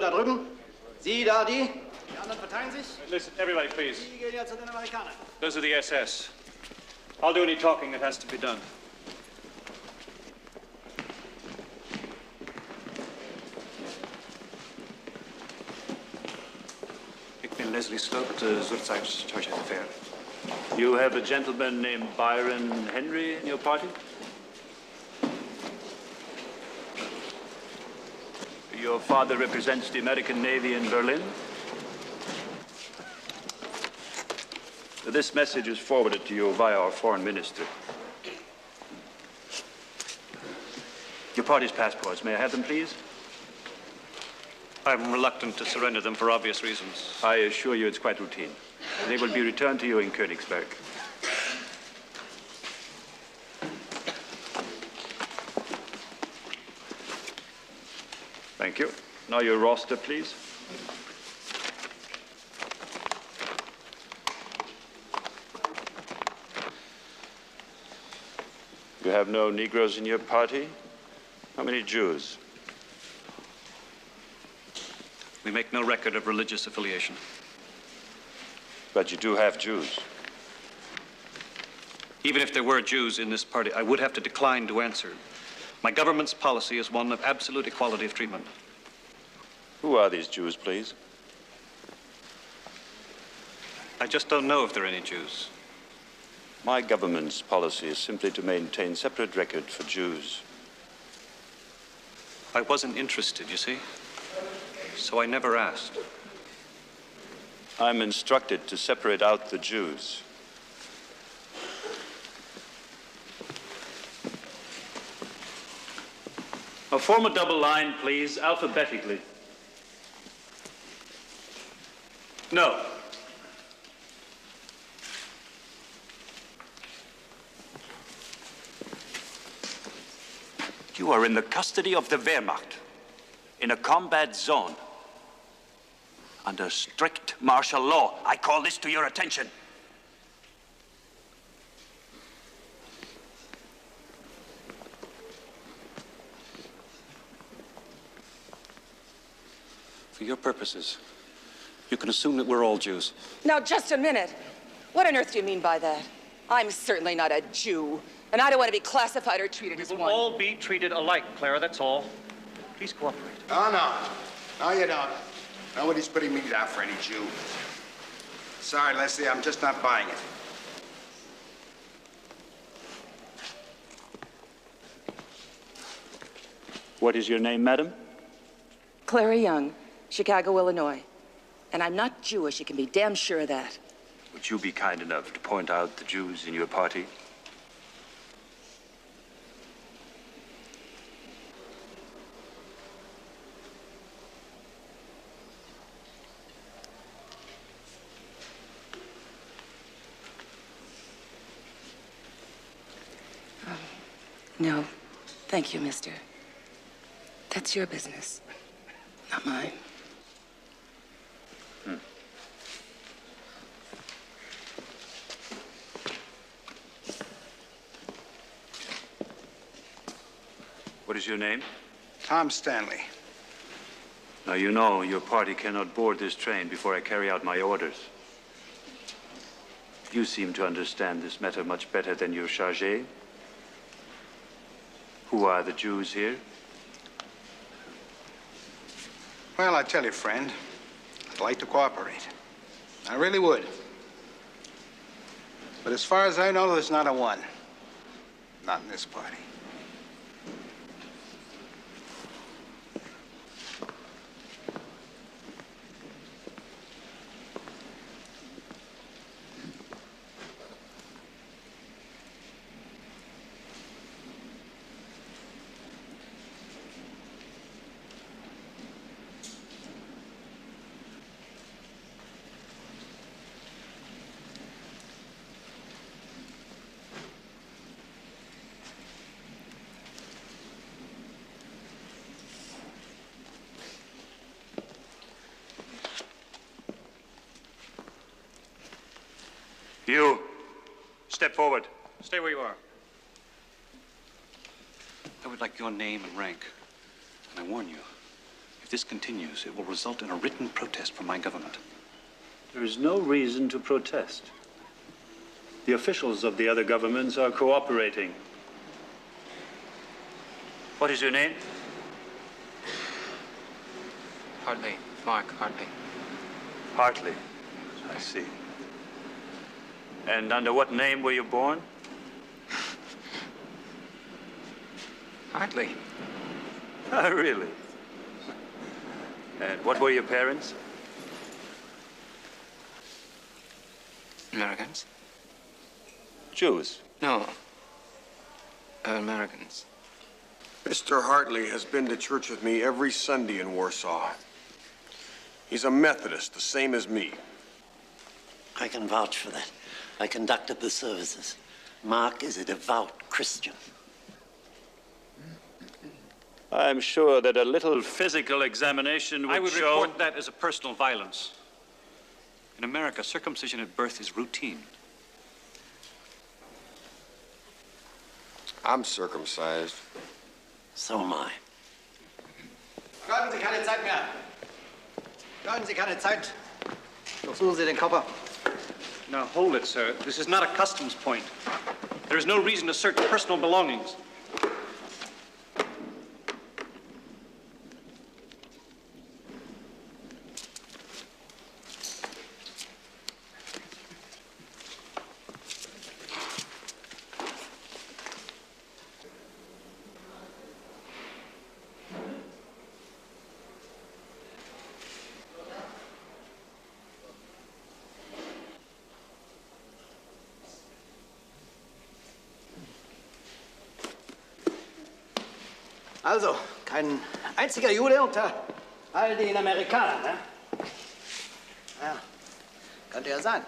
Da drüben. Sie da, die. Die anderen verteilen sich. Listen, everybody, please. Sie gehen ja zu den Amerikanern. Those are the SS. I'll do any talking that has to be done. Ik ben Leslie Sloat, Zurzeit Church Affair. You have a gentleman named Byron Henry in your party? Your father represents the American Navy in Berlin? This message is forwarded to you via our foreign minister. You party's passports. May I have them, please? I'm reluctant to surrender them for obvious reasons. I assure you it's quite routine. They will be returned to you in Königsberg. Thank you. Now your roster, please. You have no Negroes in your party? How many Jews? We make no record of religious affiliation. But you do have Jews. Even if there were Jews in this party, I would have to decline to answer. My government's policy is one of absolute equality of treatment. Who are these Jews, please? I just don't know if there are any Jews. My government's policy is simply to maintain separate record for Jews. I wasn't interested, you see, so I never asked. I'm instructed to separate out the Jews. Form a double line, please, alphabetically. No. You are in the custody of the Wehrmacht, in a combat zone. Under strict martial law, I call this to your attention. For your purposes, you can assume that we're all Jews. Now, just a minute. What on earth do you mean by that? I'm certainly not a Jew, and I don't want to be classified or treated as one. We'll all be treated alike, Clara, that's all. Please cooperate. Oh, no. No, you don't. Nobody's putting me down for any Jew. Sorry, Leslie, I'm just not buying it. What is your name, madam? Clara Young, Chicago, Illinois. And I'm not Jewish, you can be damn sure of that. Would you be kind enough to point out the Jews in your party? No, thank you, mister. That's your business, not mine. What is your name? Tom Stanley. Now, you know your party cannot board this train before I carry out my orders. You seem to understand this matter much better than your chargé. Who are the Jews here? Well, I tell you, friend, I'd like to cooperate. I really would. But as far as I know, there's not a one. Not in this party. You, step forward. Stay where you are. I would like your name and rank. And I warn you, if this continues, it will result in a written protest from my government. There is no reason to protest. The officials of the other governments are cooperating. What is your name? Hartley. Mark Hartley. Hartley. I see. And under what name were you born? Hartley. Ah, really? And what were your parents? Americans? Jews. No. Americans. Mr. Hartley has been to church with me every Sunday in Warsaw. He's a Methodist, the same as me. I can vouch for that. I conducted the services. Mark is a devout Christian. I'm sure that a little physical examination would I would show... report that as a personal violence. In America, circumcision at birth is routine. I'm circumcised. So am I. Vergeuden Sie keine Zeit mehr. Vergeuden Sie keine Zeit. Durchsuchen Sie den Koffer. Now, hold it, sir. This is not a customs point. There is no reason to search personal belongings. Also, kein einziger Jude unter all den Amerikanern, ne? Ja, könnte ja sein.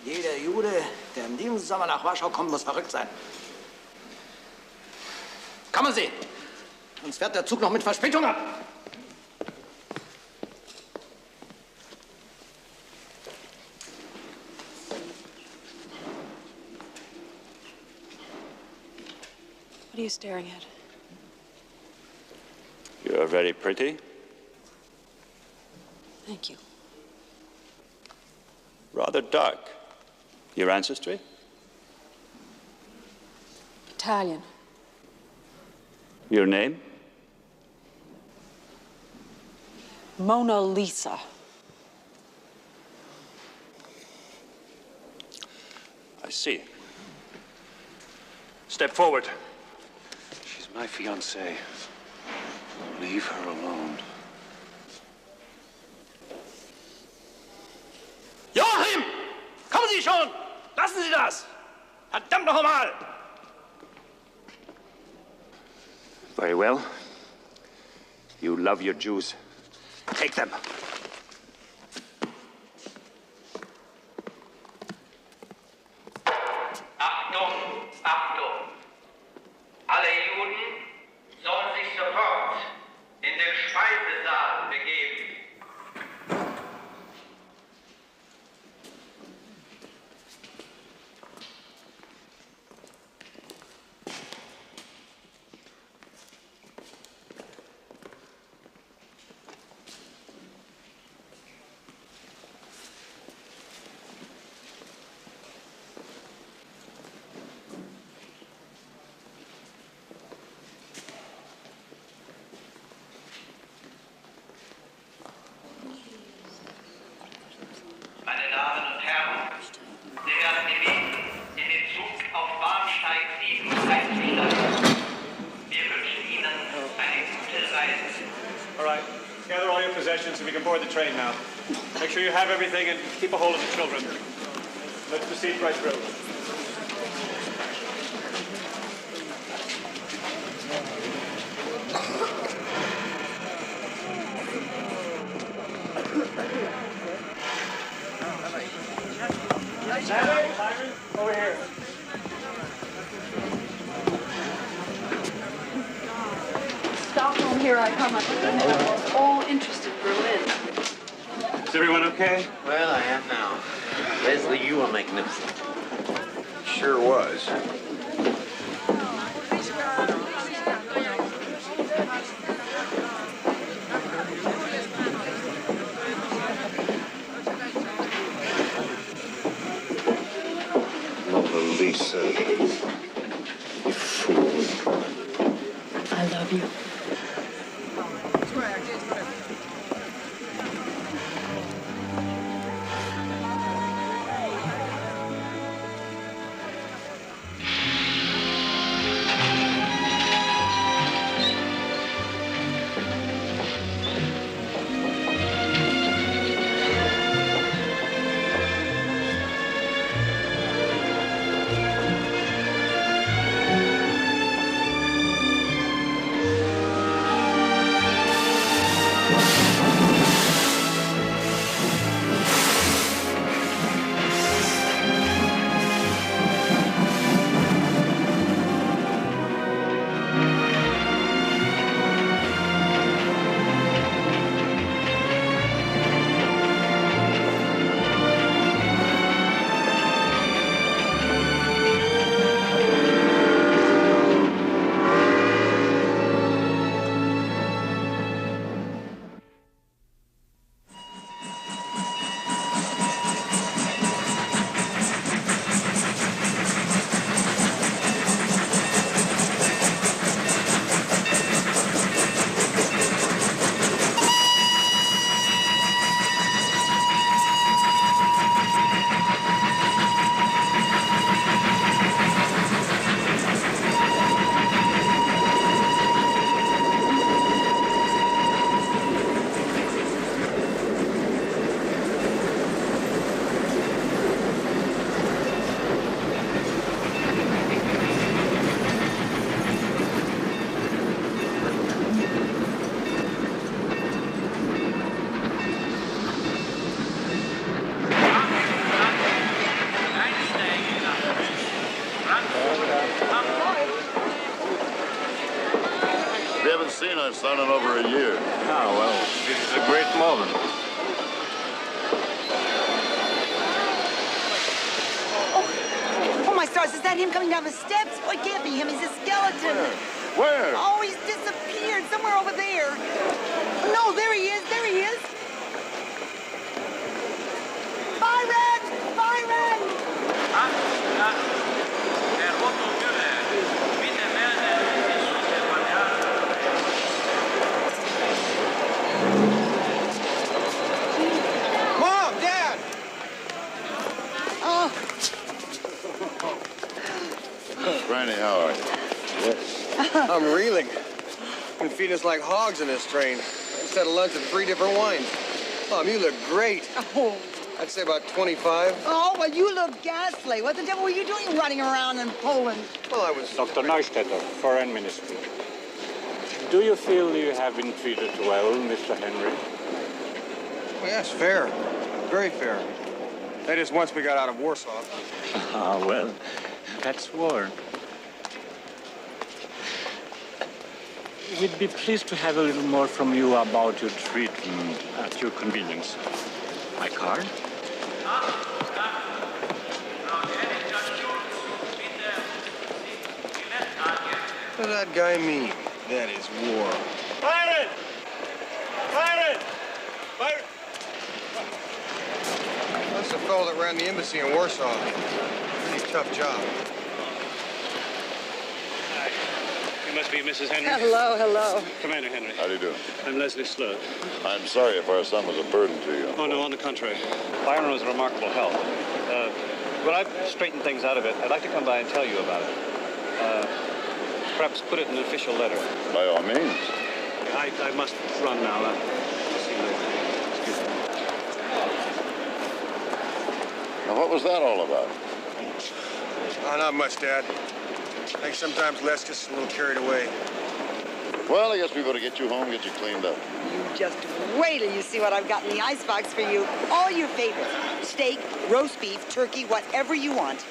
Jeder Jude, der in diesem Sommer nach Warschau kommt, muss verrückt sein. Kommen Sie! Sonst fährt der Zug noch mit Verspätung ab. What are you staring at? You're very pretty. Thank you. Rather dark. Your ancestry? Italian. Your name? Mona Lisa. I see. Step forward. She's my fiancée. Leave her alone. Joachim! Kommen Sie schon! Lassen Sie das! Verdammt noch einmal! Very well. You love your Jews. Take them. Achtung, Achtung! Alle Juden sollen sich sofort in den Speisesaal begeben. Meine Damen und Herren, Sie werden gebeten, in den Zug auf Bahnsteig 37 steigen. Wir wünschen Ihnen eine gute Reise. All right, gather all your possessions so we can board the train now. Make sure you have everything and keep a hold of the children. Let's proceed right through. Byron, over here. Stockholm, here I come. I'm all interest in Berlin. Is everyone okay? Well, I am now. Leslie, you are magnificent. Sure was. Mona Lisa. You fool. I love you. done in over a year. Ah, well, this is a great moment. Oh, my stars, is that him coming down the steps? Oh, it can't be him. He's a skeleton. Where? Oh, he's disappeared. Somewhere over there. No, there he is. There he is. Byron! Byron! Mom! Dad! Oh. Granny, how are you? I'm reeling. Been feeding us like hogs in this train. Just had a lunch with 3 different wines. Mom, you look great. Oh. I'd say about 25. Oh, well, you look ghastly. What the devil were you doing running around in Poland? Well, I was... Dr. Neustädter, Foreign Ministry. Do you feel you have been treated well, Mr. Henry? Well, yes, fair. Very fair. That is, once we got out of Warsaw. Ah, well, that's war. We'd be pleased to have a little more from you about your treatment at your convenience. My card? What does that guy mean? That is war. Byron! Byron! Byron! That's the fellow that ran the embassy in Warsaw. Pretty tough job. You must be Mrs. Henry. Hello, hello. Commander Henry. How do you do? I'm Leslie Sloat. I'm sorry if our son was a burden to you. Oh, no, on the contrary. Byron was a remarkable help. Well, I've straightened things out a bit. I'd like to come by and tell you about it. Perhaps put it in an official letter. By all means. I must run now. I'll see you later. Excuse me. Now, what was that all about? Oh, not much, Dad. I think sometimes Les gets a little carried away. Well, I guess we better get you home, get you cleaned up. You just wait till you see what I've got in the icebox for you. All your favorites. Steak, roast beef, turkey, whatever you want.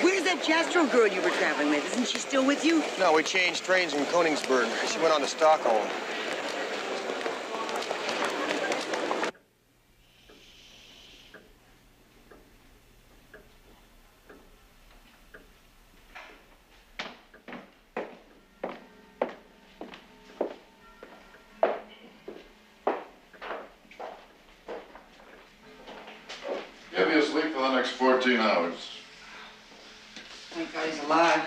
Where's that Jastro girl you were traveling with? Isn't she still with you? No, we changed trains in Königsberg. She went on to Stockholm. He'll be asleep for the next 14 hours. Thank God he's alive.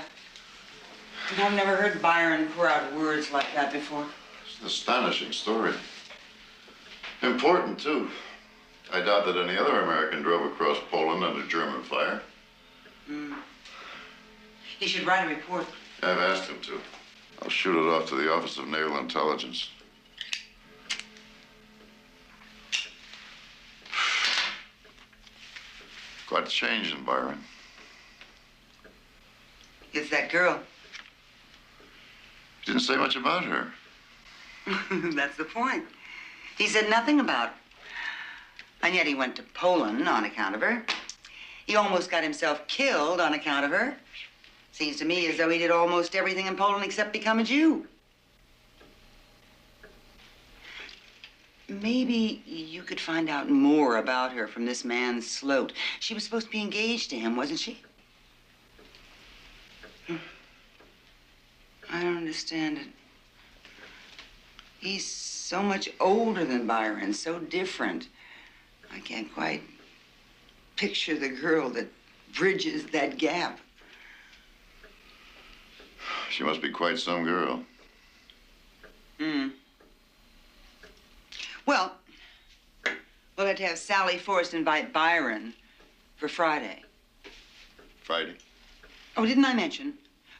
I've never heard Byron pour out words like that before. It's an astonishing story. Important, too. I doubt that any other American drove across Poland under German fire. He should write a report. I've asked him to. I'll shoot it off to the Office of Naval Intelligence. Quite a change in Byron. It's that girl. He didn't say much about her. That's the point. He said nothing about her. And yet he went to Poland on account of her. He almost got himself killed on account of her. Seems to me as though he did almost everything in Poland except become a Jew. Maybe you could find out more about her from this man, Sloat. She was supposed to be engaged to him, wasn't she? I don't understand it. He's so much older than Byron, so different. I can't quite picture the girl that bridges that gap. She must be quite some girl. Well, we'll have to have Sally Forrest invite Byron for Friday. Friday? Oh, didn't I mention?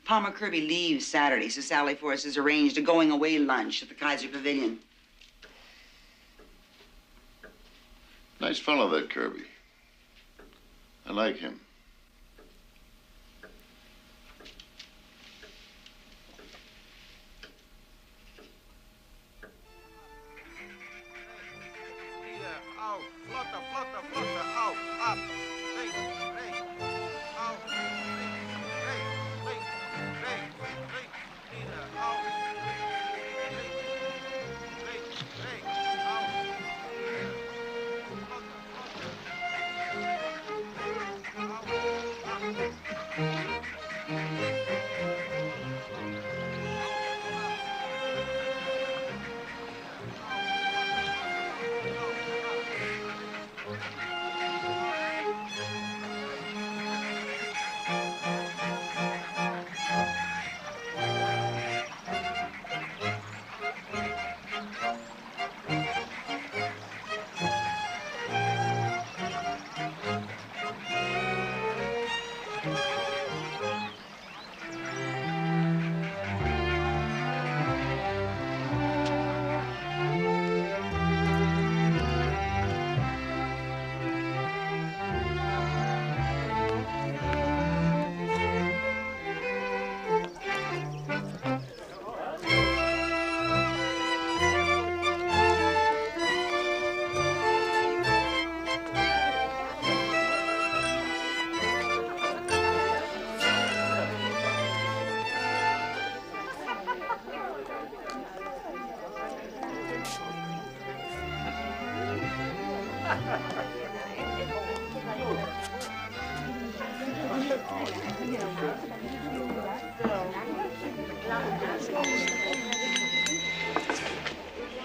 Palmer Kirby leaves Saturday, so Sally Forrest has arranged a going-away lunch at the Kaiser Pavilion. Nice fellow, that Kirby. I like him. Auf, flotter, flotter, flotter, auf, ab, links, links, auf, links, links, links, links, nieder, auf, links,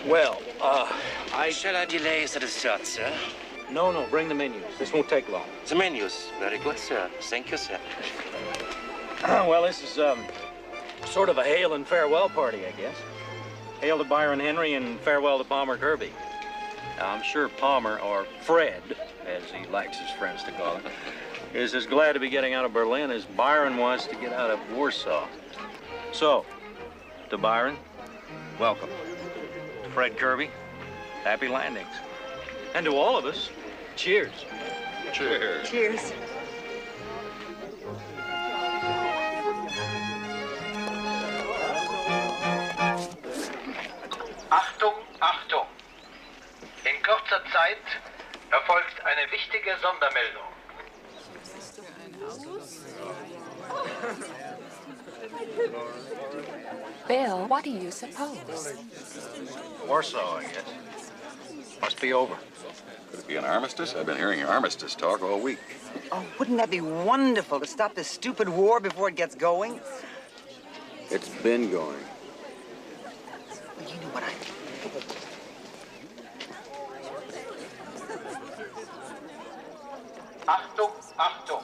Well, Shall I delay the dessert, sir? No, no, bring the menus. This won't take long. The menus. Very good, sir. Thank you, sir. Well, this is, sort of a hail and farewell party, I guess. Hail to Byron Henry and farewell to Palmer Kirby. Now, I'm sure Palmer, or Fred, as he likes his friends to call him, is as glad to be getting out of Berlin as Byron was to get out of Warsaw. So, to Byron, welcome. To Fred Kirby, happy landings. And to all of us, cheers. Cheers. Cheers. Achtung, Achtung! In kurzer Zeit erfolgt eine wichtige Sondermeldung. Bill, what do you suppose? Warsaw, I guess. Must be over. Could it be an armistice? I've been hearing armistice talk all week. Oh, wouldn't that be wonderful to stop this stupid war before it gets going? It's been going. Well, you know what I mean. Achtung, Achtung!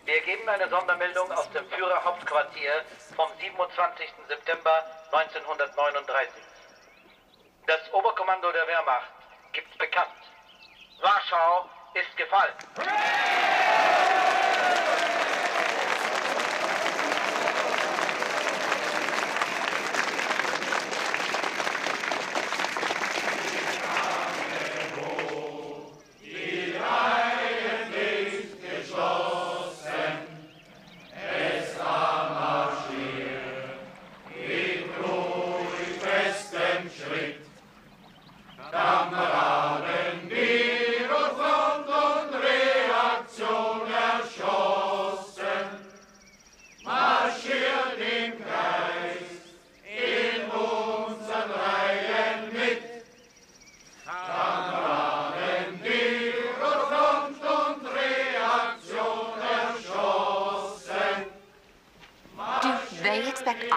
Wir geben eine Sondermeldung aus dem Führerhauptquartier vom 27. September 1939. Das Oberkommando der Wehrmacht gibt bekannt. Warschau ist gefallen.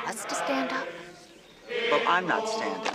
Us to stand up? Well, I'm not standing.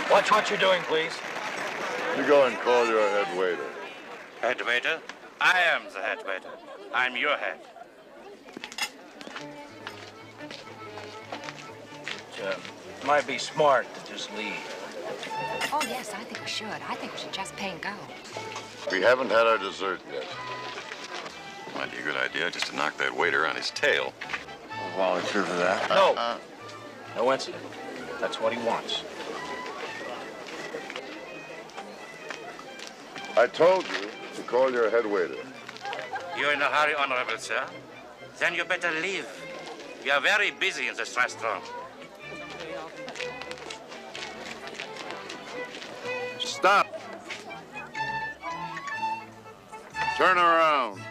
Watch what you're doing, please. You go and call your head waiter. Head waiter? I am the head waiter. I'm your head. It might be smart to just leave. Oh, yes, I think we should. I think we should just pay and go. We haven't had our dessert yet. Might be a good idea just to knock that waiter on his tail. I'll volunteer for that. No. No incident. That's what he wants. I told you to call your head waiter. You're in a hurry, Honorable Sir? Then you better leave. We are very busy in this restaurant. Stop. Turn around.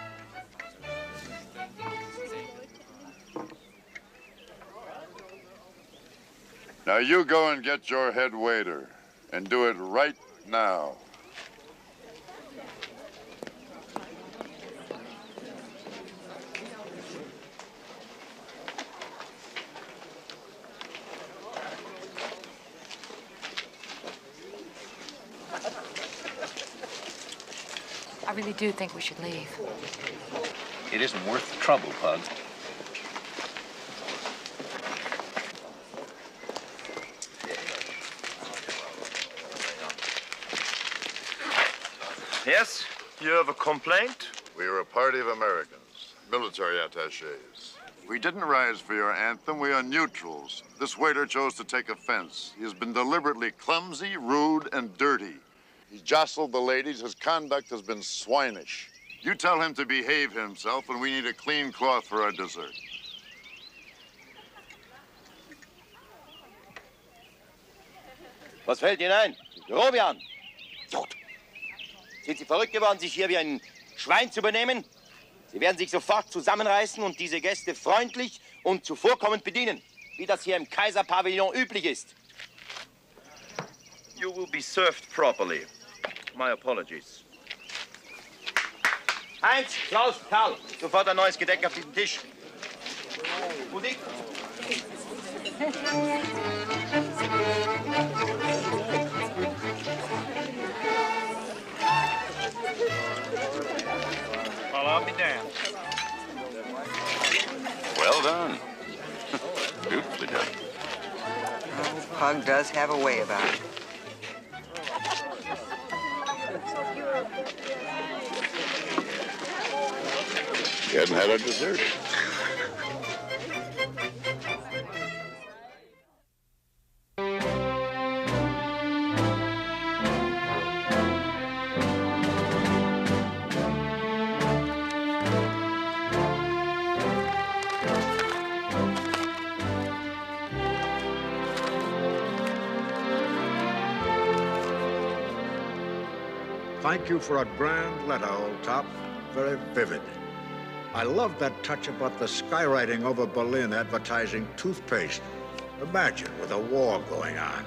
Now you go and get your head waiter, and do it right now. I really do think we should leave. It isn't worth the trouble, Pug. Yes? You have a complaint? We are a party of Americans. military attachés. We didn't rise for your anthem. We are neutrals. This waiter chose to take offense. He has been deliberately clumsy, rude, and dirty. He jostled the ladies. His conduct has been swinish. You tell him to behave himself, and we need a clean cloth for our dessert. Was fällt Ihnen ein? Grobian! Idiot! Sind Sie verrückt geworden, sich hier wie ein Schwein zu benehmen? Sie werden sich sofort zusammenreißen und diese Gäste freundlich und zuvorkommend bedienen, wie das hier im Kaiserpavillon üblich ist. You will be served properly. My apologies. Heinz, Klaus, Karl, sofort ein neues Gedeck auf diesen Tisch. Musik. Well, I'll be damned. Well done. Beautifully done. Oh, Pug does have a way about it. You hadn't had our dessert. Thank you for a grand letter, old top. Very vivid. I love that touch about the skywriting over Berlin advertising toothpaste. Imagine with a war going on.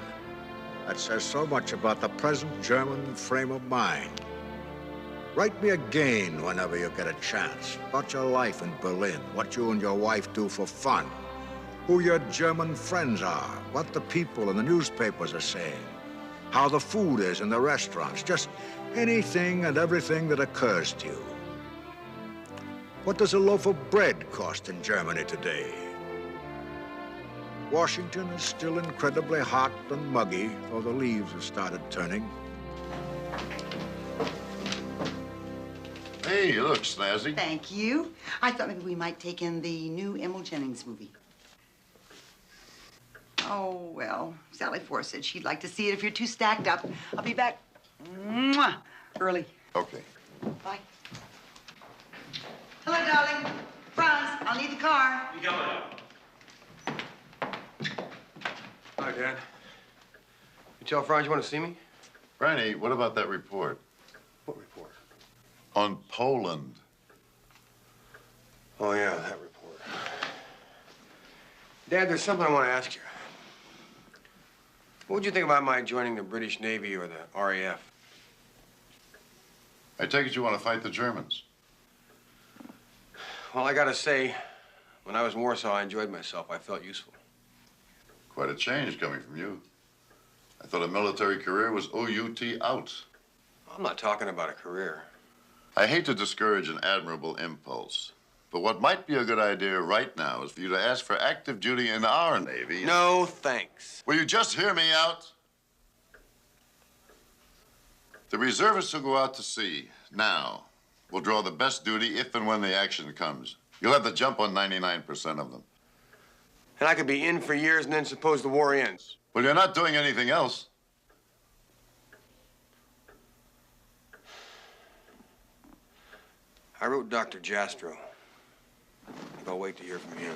That says so much about the present German frame of mind. Write me again whenever you get a chance about your life in Berlin, what you and your wife do for fun, who your German friends are, what the people in the newspapers are saying, how the food is in the restaurants, just anything and everything that occurs to you. What does a loaf of bread cost in Germany today? Washington is still incredibly hot and muggy, though the leaves have started turning. Hey, you look snazzy. Thank you. I thought maybe we might take in the new Emil Jennings movie. Oh, well, Sally Force said she'd like to see it if you're too stacked up. I'll be back early. Okay. Bye. Hello, darling. Franz, I'll need the car. You got it. Hi, Dad. You tell Franz you want to see me? Franny, what about that report? What report? On Poland. Oh, yeah, that report. Dad, there's something I want to ask you. What would you think about my joining the British Navy or the RAF? I take it you want to fight the Germans. Well, I gotta say, when I was in Warsaw, I enjoyed myself. I felt useful. Quite a change coming from you. I thought a military career was OUT out. I'm not talking about a career. I hate to discourage an admirable impulse, but what might be a good idea right now is for you to ask for active duty in our Navy. No, thanks. Will you just hear me out? The reservists who go out to sea now will draw the best duty if and when the action comes. You'll have the jump on 99% of them. And I could be in for years and then suppose the war ends. Well, you're not doing anything else. I wrote Dr. Jastro. I think I'll wait to hear from him.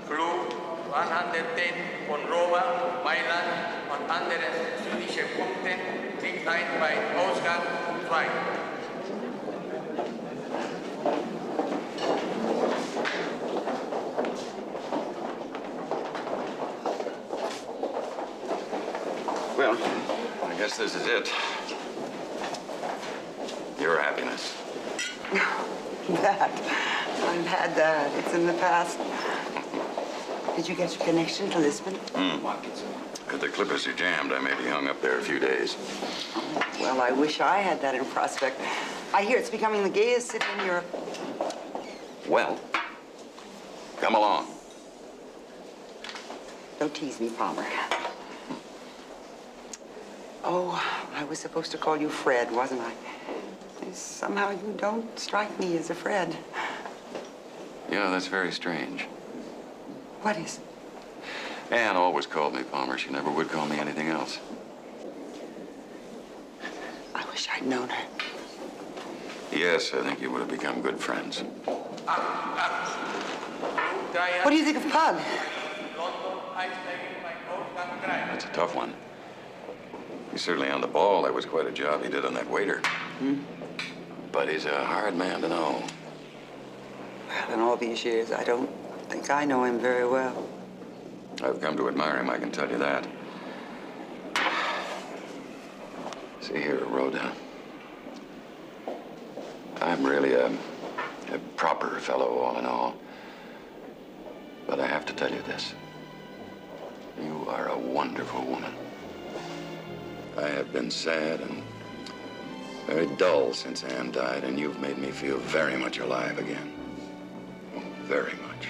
Flug 110 von Roma, Mailand und anderen südlichen Punkten liegt ein bei Ausgang 2. Well, I guess this is it. Your happiness. That. I've had that. It's in the past. Did you get your connection to Lisbon? If the Clippers are jammed, I may be hung up there a few days. Well, I wish I had that in prospect. I hear it's becoming the gayest city in Europe. Well, come along. Don't tease me, Palmer. Oh, I was supposed to call you Fred, wasn't I? Somehow you don't strike me as a Fred. Yeah, that's very strange. What is? Anne always called me Palmer. She never would call me anything else. I wish I'd known her. Yes, I think you would have become good friends. What do you think of Pug? That's a tough one. He's certainly on the ball. That was quite a job he did on that waiter. But he's a hard man to know. Well, in all these years, I don't think I know him very well. I've come to admire him, I can tell you that. See here, Rhoda. I'm really a proper fellow, all in all. But I have to tell you this. You are a wonderful woman. I have been sad and very dull since Anne died, and you've made me feel very much alive again. Oh, very much.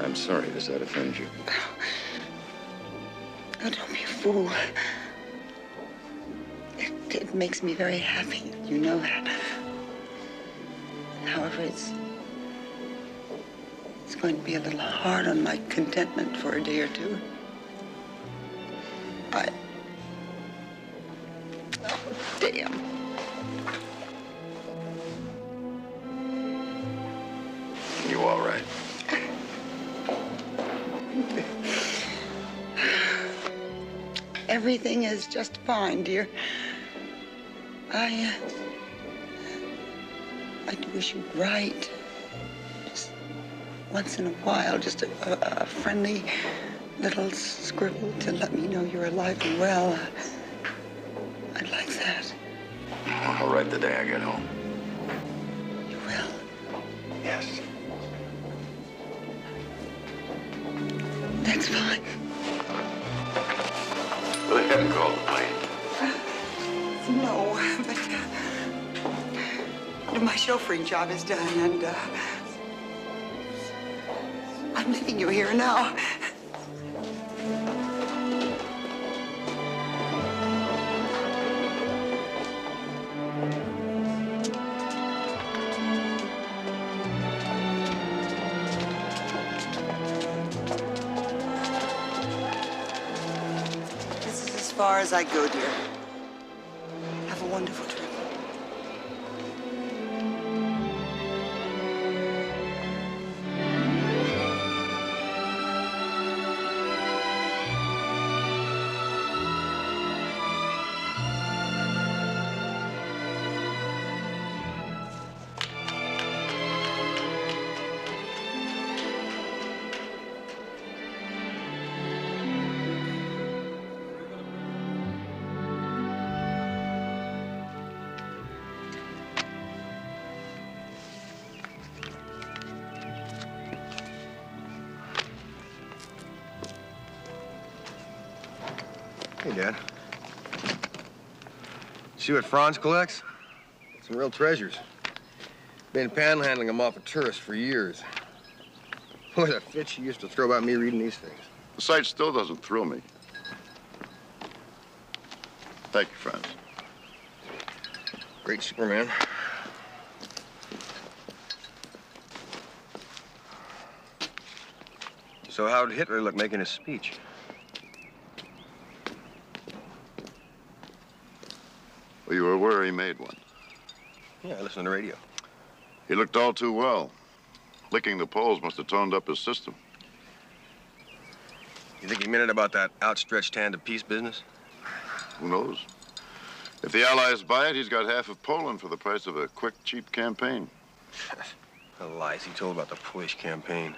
I'm sorry, does that offend you? Oh, don't be a fool. It makes me very happy. You know that. However, it's going to be a little hard on my contentment for a day or two. Oh, damn. You all right? Everything is just fine, dear. I do wish you'd write. Just once in a while, just a friendly little scribble to let me know you're alive and well. I'd like that. I'll write the day I get home. You will? Yes. That's fine. Well, they haven't called the plane. No, but my chauffeuring job is done, and I'm leaving you here now. This is as far as I go, dear. Have a wonderful trip. Hey, Dad. See what Franz collects? Some real treasures. Been panhandling them off of tourists for years. Boy, the fit she used to throw about me reading these things. The sight still doesn't thrill me. Thank you, friends. Great Superman. So how'd Hitler look making his speech? Well, you were aware he made one. Yeah, I listened on the radio. He looked all too well. Licking the Poles must have toned up his system. You think he meant it about that outstretched hand of peace business? Who knows? If the Allies buy it, he's got half of Poland for the price of a quick, cheap campaign. The lies he told about the Polish campaign.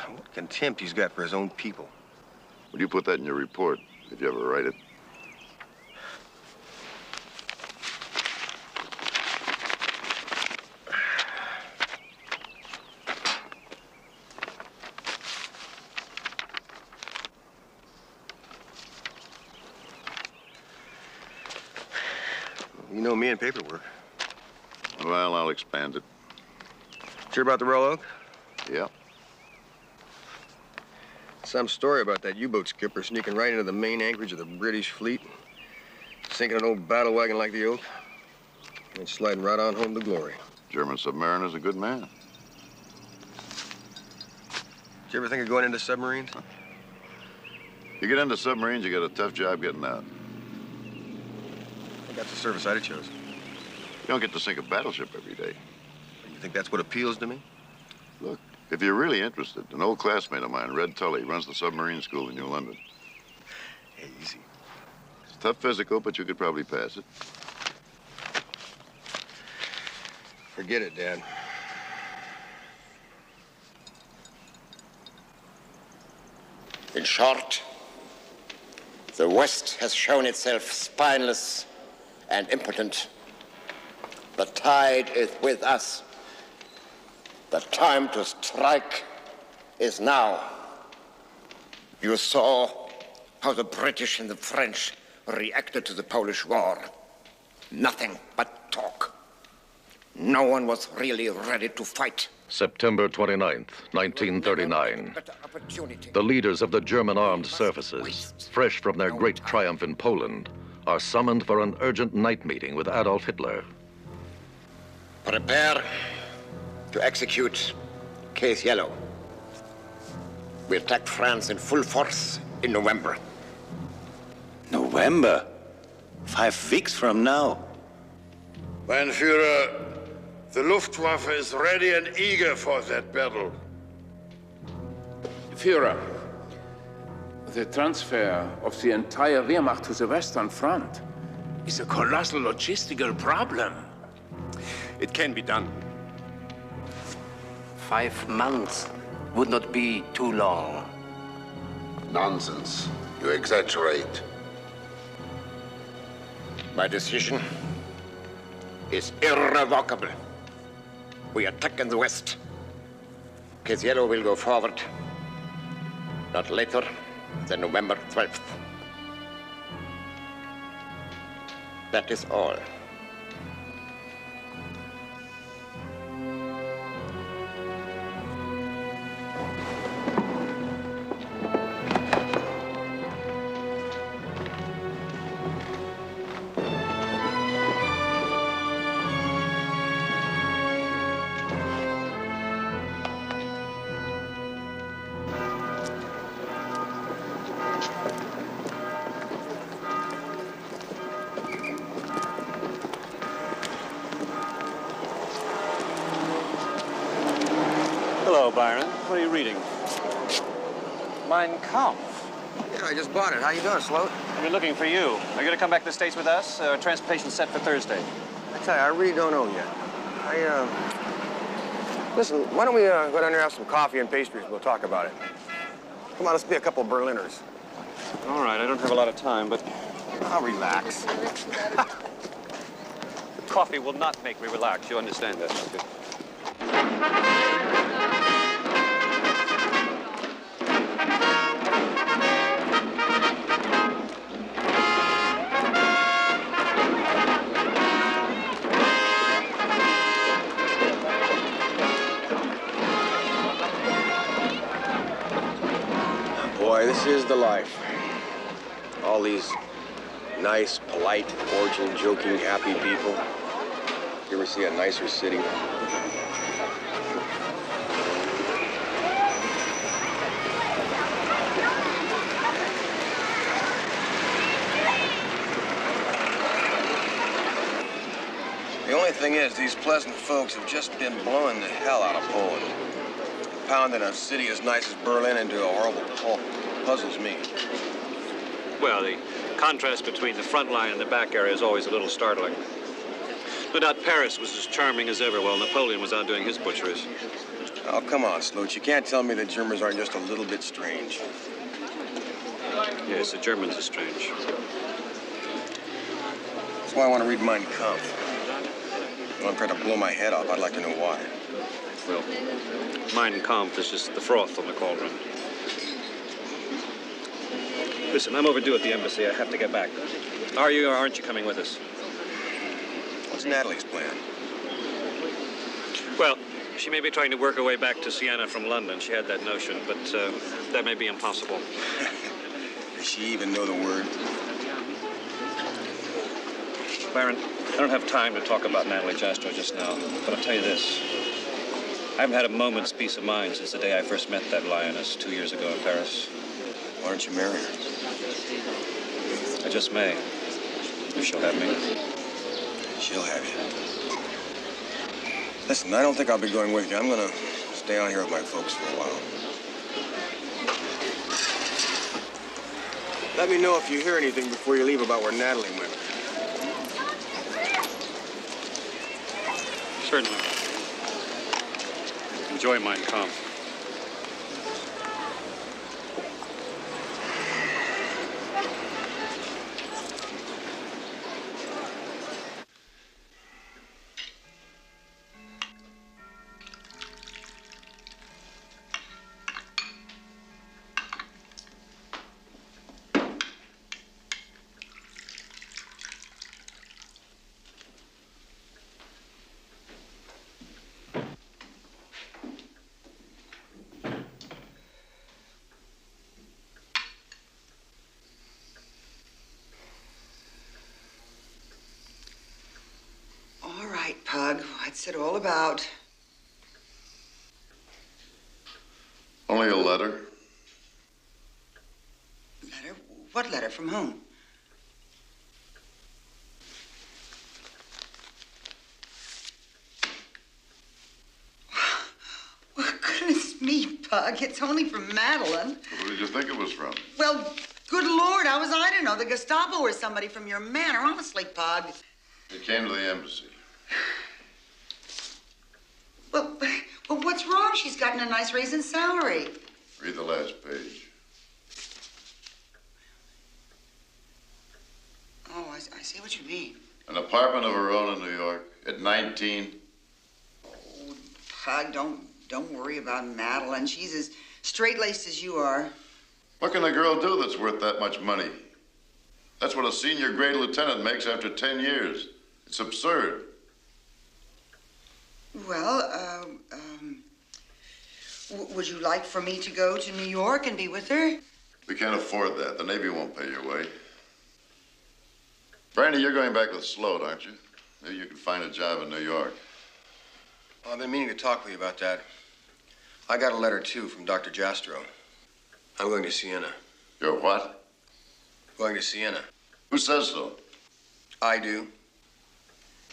What contempt he's got for his own people. Will you put that in your report, if you ever write it? You know me and paperwork. Well, I'll expand it. Sure about the Royal Oak? Yeah. Some story about that U-boat skipper sneaking right into the main anchorage of the British fleet, sinking an old battle wagon like the Oak, and sliding right on home to glory. German submariner's a good man. Did you ever think of going into submarines? You get into submarines, you got a tough job getting out. That's the service I'd have chose. You don't get to sink a battleship every day. You think that's what appeals to me? Look, if you're really interested, an old classmate of mine, Red Tully, runs the submarine school in New London. Hey, easy. It's tough physical, but you could probably pass it. Forget it, Dad. In short, the West has shown itself spineless and impotent. The tide is with us. The time to strike is now. You saw how the British and the French reacted to the Polish War. Nothing but talk. No one was really ready to fight. September 29th, 1939. The leaders of the German armed services, fresh from their great triumph in Poland, are summoned for an urgent night meeting with Adolf Hitler. Prepare to execute Case Yellow. We attack France in full force in November. November? 5 weeks from now. Mein Führer, the Luftwaffe is ready and eager for that battle. Führer, the transfer of the entire Wehrmacht to the Western Front is a colossal logistical problem. It can be done. 5 months would not be too long. Nonsense. You exaggerate. My decision is irrevocable. We attack in the West. Case Yellow will go forward not later than November 12th. That is all. Hello, Byron. What are you reading? Mein Kampf. Yeah, I just bought it. How you doing, Sloat? I've been looking for you. Are you going to come back to the States with us? Transportation set for Thursday. I tell you, I really don't know yet. Listen, why don't we go down there and have some coffee and pastries? We'll talk about it. Come on, let's be a couple of Berliners. All right, I don't have a lot of time, but... I'll relax. Coffee will not make me relax. You understand that, don't you? Boy, this is the life. All these nice, polite, cordial, joking, happy people. You ever see a nicer city? The only thing is, these pleasant folks have just been blowing the hell out of Poland. Pounding a city as nice as Berlin into a horrible pulp puzzles me. Well, the contrast between the front line and the back area is always a little startling. No doubt Paris was as charming as ever while Napoleon was out doing his butcheries. Oh, come on, Sloot. You can't tell me the Germans aren't just a little bit strange. Yes, the Germans are strange. That's why I want to read Mein Kampf. When I'm trying to blow my head off, I'd like to know why. Well, Mein Kampf is just the froth on the cauldron. Listen, I'm overdue at the embassy. I have to get back. Are you or aren't you coming with us? What's Natalie's plan? Well, she may be trying to work her way back to Siena from London. She had that notion, but that may be impossible. Does she even know the word? Byron, I don't have time to talk about Natalie Jastrow just now, but I'll tell you this. I haven't had a moment's peace of mind since the day I first met that lioness 2 years ago in Paris. Why don't you marry her? I just may, if she'll have me. She'll have you. Listen, I don't think I'll be going with you. I'm gonna stay on here with my folks for a while. Let me know if you hear anything before you leave about where Natalie went. Certainly. Enjoy Mein Kampf. Pug, what's it all about? Only a letter. Letter? What letter? From whom? Well, goodness me, Pug. It's only from Madeline. Who did you think it was from? Well, good Lord, how was I to know? The Gestapo or somebody from your manor. Honestly, Pug. It came to the embassy. Well, what's wrong? She's gotten a nice raise in salary. Read the last page. Oh, I see what you mean. An apartment of her own in New York at 19. Oh, Pug, don't worry about Madeline. She's as straight-laced as you are. What can a girl do that's worth that much money? That's what a senior grade lieutenant makes after 10 years. It's absurd. Well, would you like for me to go to New York and be with her? We can't afford that. The Navy won't pay your way. Brandy, you're going back with Sloat, aren't you? Maybe you can find a job in New York. Well, I've been meaning to talk with you about that. I got a letter, too, from Dr. Jastrow. I'm going to Siena. You're what? Going to Siena. Who says so? I do.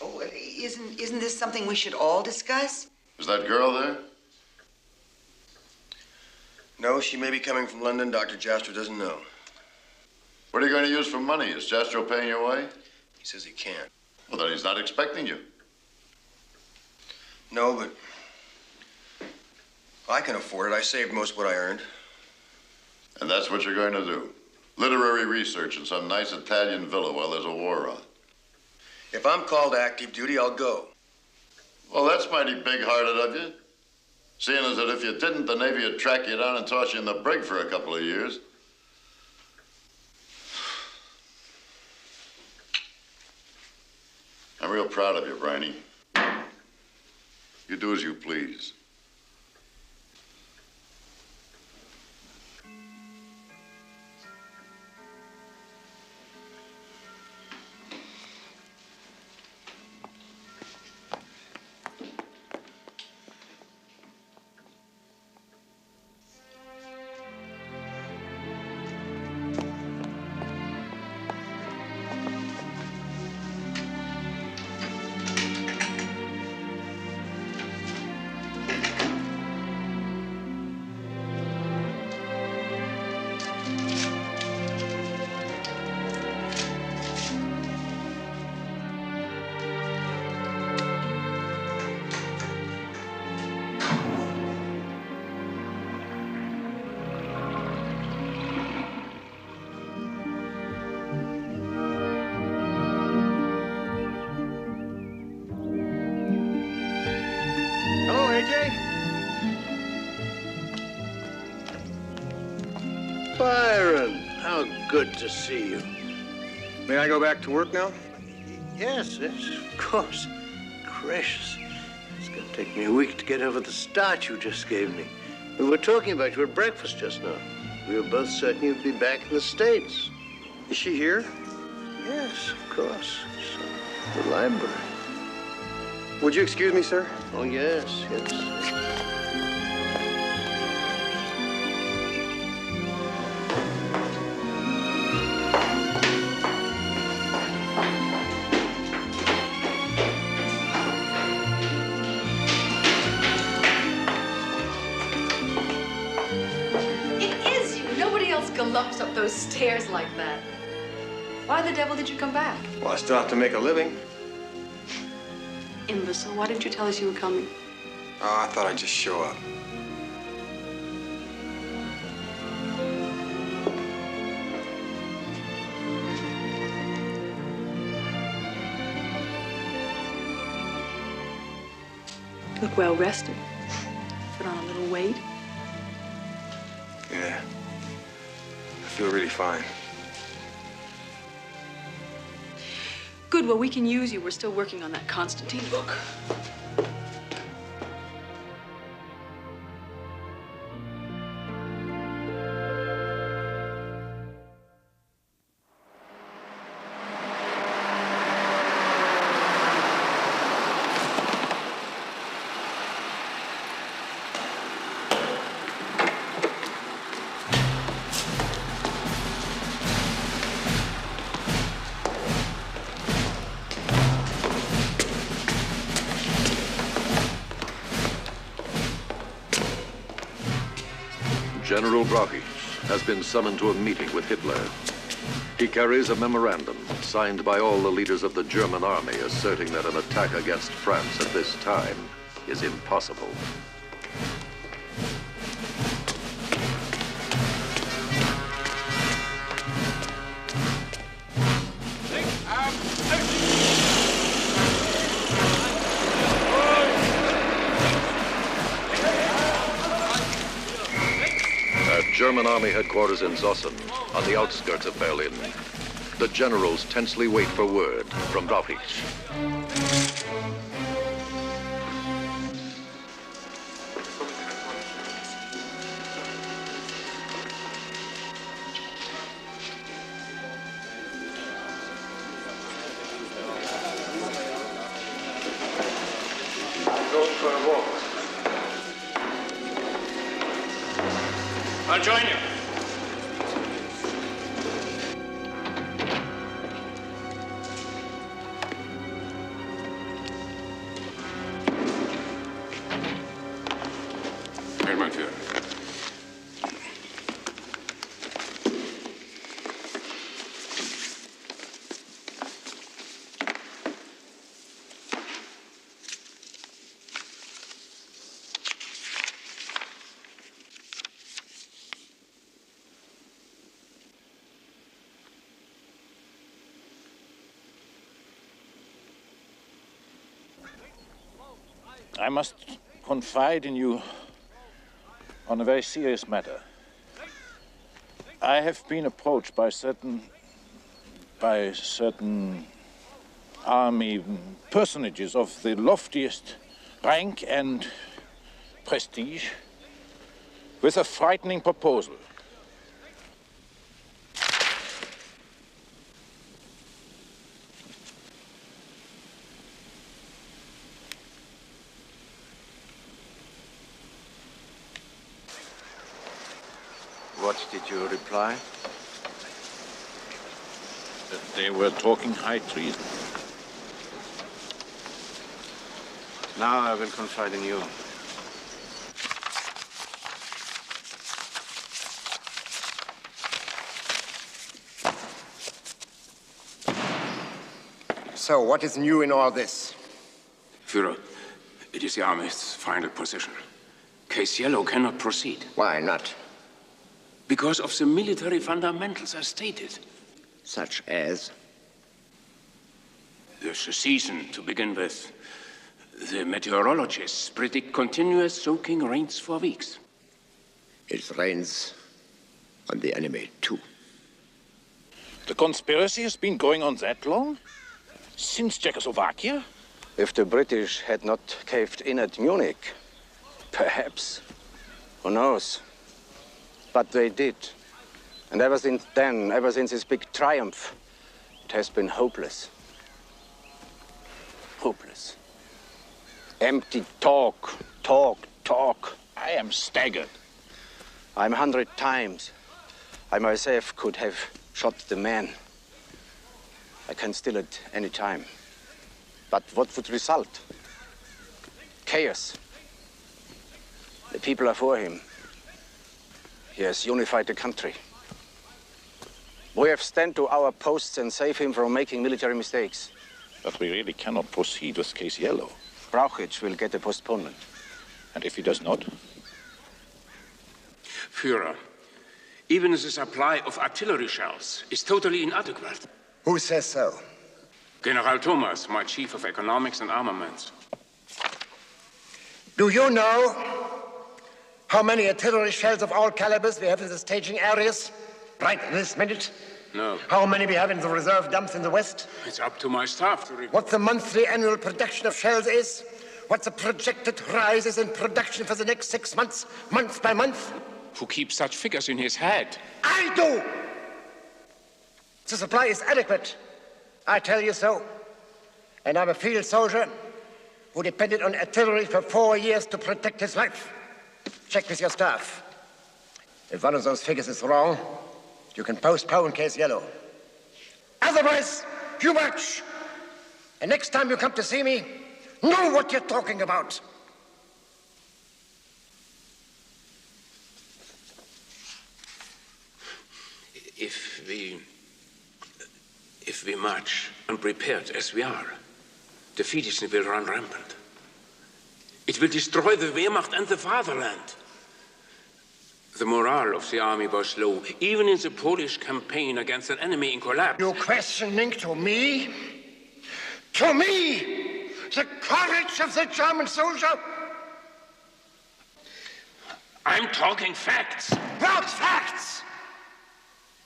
Oh, isn't this something we should all discuss? Is that girl there? No, she may be coming from London. Dr. Jastrow doesn't know. What are you going to use for money? Is Jastrow paying your way? He says he can't. Well, then he's not expecting you. No, but I can afford it. I saved most of what I earned. And that's what you're going to do? Literary research in some nice Italian villa while there's a war on. If I'm called to active duty, I'll go. Well, that's mighty big-hearted of you. Seeing as that if you didn't, the Navy would track you down and toss you in the brig for a couple of years. I'm real proud of you, Briney. You do as you please. Byron, how good to see you. May I go back to work now? Yes, of course. Gracious. It's going to take me a week to get over the start you just gave me. We were talking about you at breakfast just now. We were both certain you'd be back in the States. Is she here? Yes, of course. She's in the library. Would you excuse me, sir? Oh, yes, yes. Galumps up those stairs like that. Why the devil did you come back? Well, I still have to make a living. Imbecile, why didn't you tell us you were coming? Oh, I thought I'd just show up. Look well rested. Put on a little weight. Yeah. I feel really fine. Good, well, we can use you. We're still working on that Constantine book. General Brockies has been summoned to a meeting with Hitler. He carries a memorandum signed by all the leaders of the German army asserting that an attack against France at this time is impossible. German army headquarters in Zossen, on the outskirts of Berlin. The generals tensely wait for word from Brockies. I'm going for a walk. I'll join you. Feldmann-Führer. I must confide in you on a very serious matter. I have been approached by certain army personages of the loftiest rank and prestige with a frightening proposal. What did you reply? That they were talking high treason. Now I will confide in you. So, what is new in all this? Führer, it is the Army's final position. Case Yellow cannot proceed. Why not? Because of the military fundamentals as stated. Such as? The season, to begin with. The meteorologists predict continuous soaking rains for weeks. It rains on the enemy, too. The conspiracy has been going on that long? Since Czechoslovakia? If the British had not caved in at Munich, perhaps. Who knows? But they did. And ever since then, ever since this big triumph, it has been hopeless. Hopeless. Empty talk, talk, talk. I am staggered. I'm 100 times. I myself could have shot the man. I can still at any time. But what would result? Chaos. The people are for him. He has unified the country. We have stand to our posts and save him from making military mistakes. But we really cannot proceed with Case Yellow. Brauchitsch will get a postponement. And if he does not? Führer, even the supply of artillery shells is totally inadequate. Who says so? General Thomas, my chief of economics and armaments. Do you know how many artillery shells of all calibers we have in the staging areas right this minute? No. How many we have in the reserve dumps in the West? It's up to my staff to What the monthly annual production of shells is? What the projected rise is in production for the next 6 months, month by month? Who keeps such figures in his head? I do! The supply is adequate. I tell you so. And I'm a field soldier who depended on artillery for 4 years to protect his life. Check with your staff. If one of those figures is wrong, you can postpone Case Yellow. Otherwise, you march. And next time you come to see me, know what you're talking about. If we march unprepared as we are, the Fidesz will run rampant. It will destroy the Wehrmacht and the fatherland. The morale of the army was low, even in the Polish campaign against an enemy in collapse. You questioning to me? To me? The courage of the German soldier? I'm talking facts. What facts?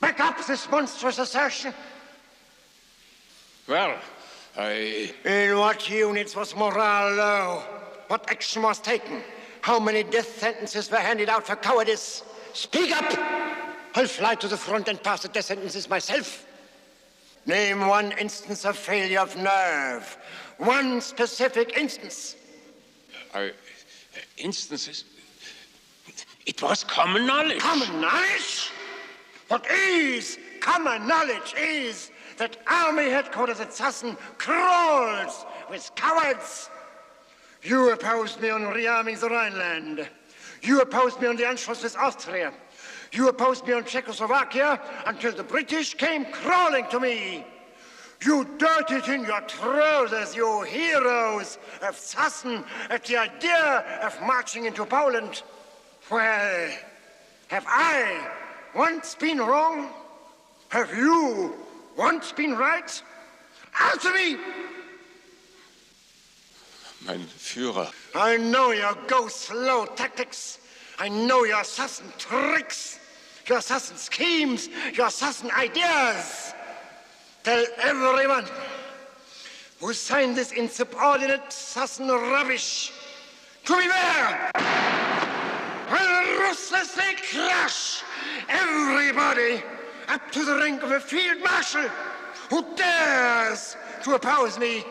Back up this monstrous assertion. Well, In what units was morale low? What action was taken? How many death sentences were handed out for cowardice? Speak up! I'll fly to the front and pass the death sentences myself. Name one instance of failure of nerve. One specific instance. Instances? It was common knowledge. Common knowledge? What is common knowledge is that army headquarters at Sassen crawls with cowards. You opposed me on rearming the Rhineland. You opposed me on the Anschluss with Austria. You opposed me on Czechoslovakia until the British came crawling to me. You dirtied in your trousers, you heroes of Sassen, at the idea of marching into Poland. Well, have I once been wrong? Have you once been right? Answer me! Mein Führer. I know your go-slow tactics. I know your Sassen tricks, your Sassen schemes, your Sassen ideas. Tell everyone who signed this insubordinate Sassen rubbish to beware. I'll ruthlessly crush everybody up to the rank of a field marshal who dares to oppose me.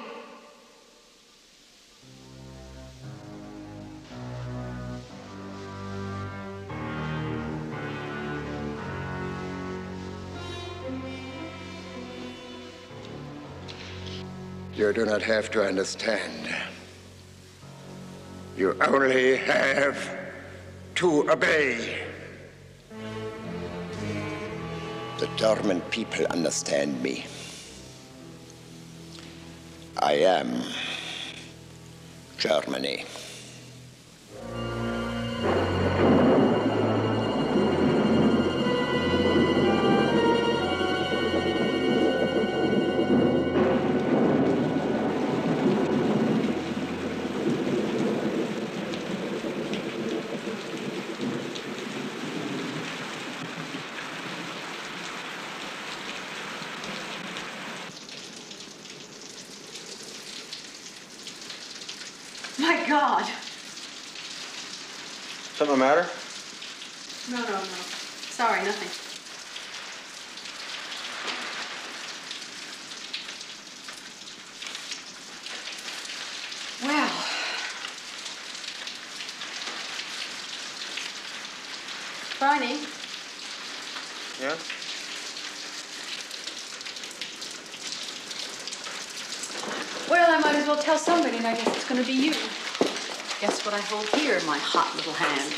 You do not have to understand. You only have to obey. The German people understand me. I am Germany. My God. Something the matter? No. Sorry, nothing. Well. Barney? Yeah? Well, I might as well tell somebody, and I guess it's going to be you. Guess what I hold here in my hot little hand?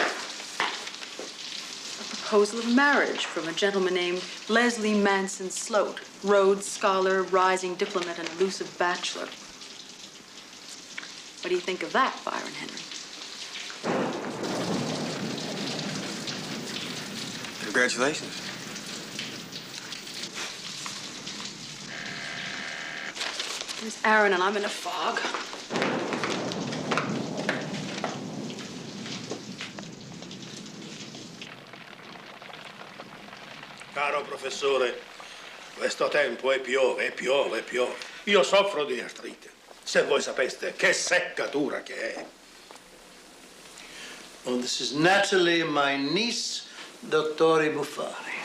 A proposal of marriage from a gentleman named Leslie Manson Sloat, Rhodes Scholar, rising diplomat, and elusive bachelor. What do you think of that, Byron Henry? Congratulations. There's Aaron, and I'm in a fog. Caro professore, questo tempo piove. Io soffro di artrite. Se voi sapeste che seccatura che è. Oh, this is Natalie, my niece, Dottore Buffari.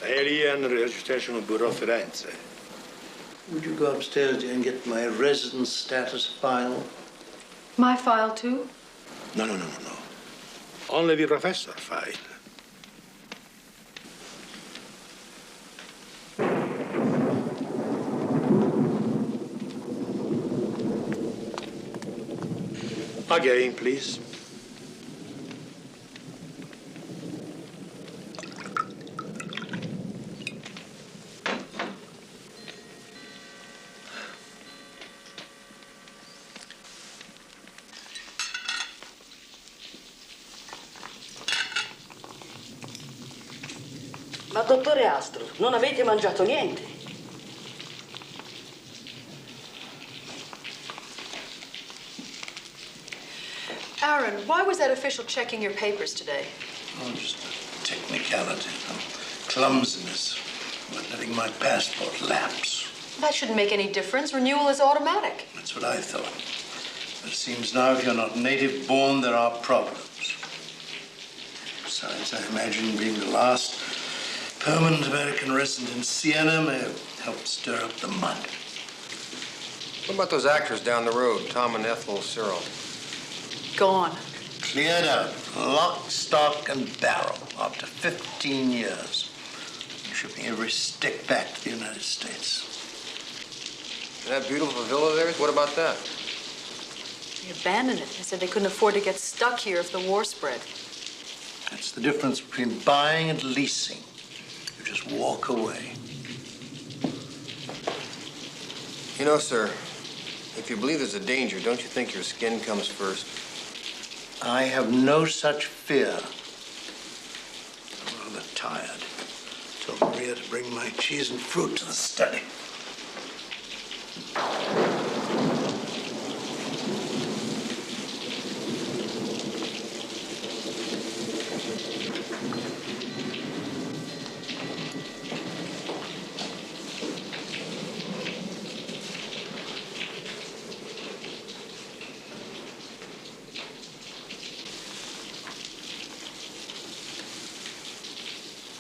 Alien Registration Bureau Firenze. Would you go upstairs and get my residence status file? My file, too? No. Only the professor file. Again, please. Ma dottore Astro, non avete mangiato niente? Aaron, why was that official checking your papers today? Oh, just a technicality, some clumsiness. About letting my passport lapse. That shouldn't make any difference. Renewal is automatic. That's what I thought. But it seems now if you're not native born, there are problems. Besides, I imagine being the last permanent American resident in Siena may have helped stir up the mud. What about those actors down the road, Tom and Ethel Cyril? Gone. Cleared out, lock, stock, and barrel after 15 years. Shipping every stick back to the United States. And that beautiful villa of theirs, what about that? They abandoned it. They said they couldn't afford to get stuck here if the war spread. That's the difference between buying and leasing. You just walk away. You know, sir, if you believe there's a danger, don't you think your skin comes first? I have no such fear. I'm rather tired. Told Maria to bring my cheese and fruit to the study.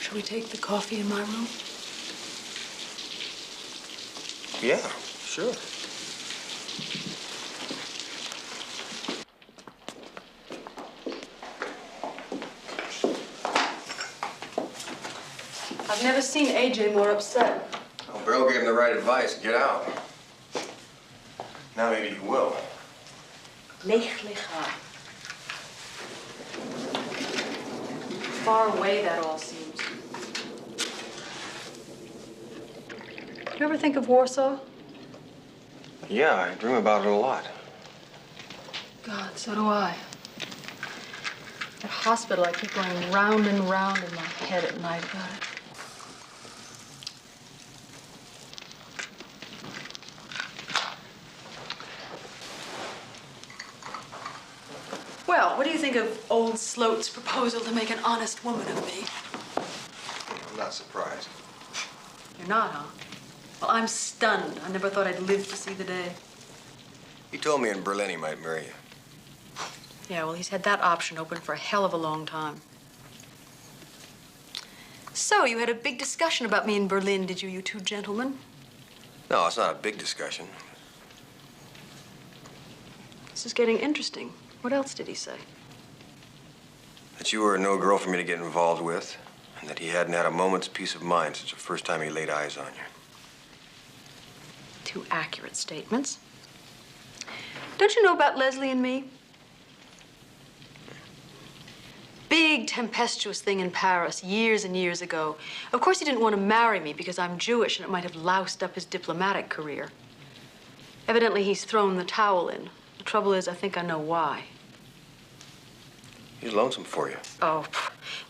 Shall we take the coffee in my room? Yeah, sure. I've never seen AJ more upset. Well, Bill gave him the right advice. Get out. Now maybe you will. Lech lecha. Far away that all seems. You ever think of Warsaw? Yeah, I dream about it a lot. God, so do I. That hospital, I keep going round and round in my head at night about it. Well, what do you think of old Sloat's proposal to make an honest woman of me? I'm not surprised. You're not, huh? Well, I'm stunned. I never thought I'd live to see the day. He told me in Berlin he might marry you. Yeah, well, he's had that option open for a hell of a long time. So, you had a big discussion about me in Berlin, did you, you two gentlemen? No, it's not a big discussion. This is getting interesting. What else did he say? That you were no girl for me to get involved with, and that he hadn't had a moment's peace of mind since the first time he laid eyes on you. Two accurate statements. Don't you know about Leslie and me? Big tempestuous thing in Paris years and years ago. Of course, he didn't want to marry me because I'm Jewish and it might have loused up his diplomatic career. Evidently, he's thrown the towel in. The trouble is, I think I know why. He's lonesome for you. Oh,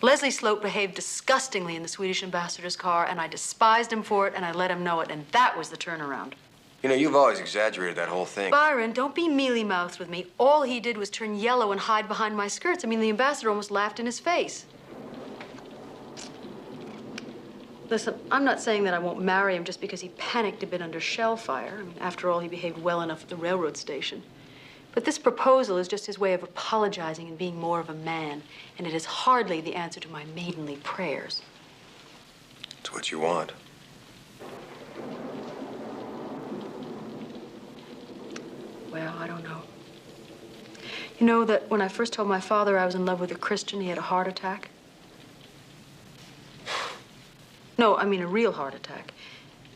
Leslie Sloat behaved disgustingly in the Swedish ambassador's car, and I despised him for it, and I let him know it, and that was the turnaround. You know, you've always exaggerated that whole thing. Byron, don't be mealy-mouthed with me. All he did was turn yellow and hide behind my skirts. I mean, the ambassador almost laughed in his face. Listen, I'm not saying that I won't marry him just because he panicked a bit under shell fire. I mean, after all, he behaved well enough at the railroad station. But this proposal is just his way of apologizing and being more of a man, and it is hardly the answer to my maidenly prayers. It's what you want. Well, I don't know. You know that when I first told my father I was in love with a Christian, he had a heart attack? No, I mean a real heart attack.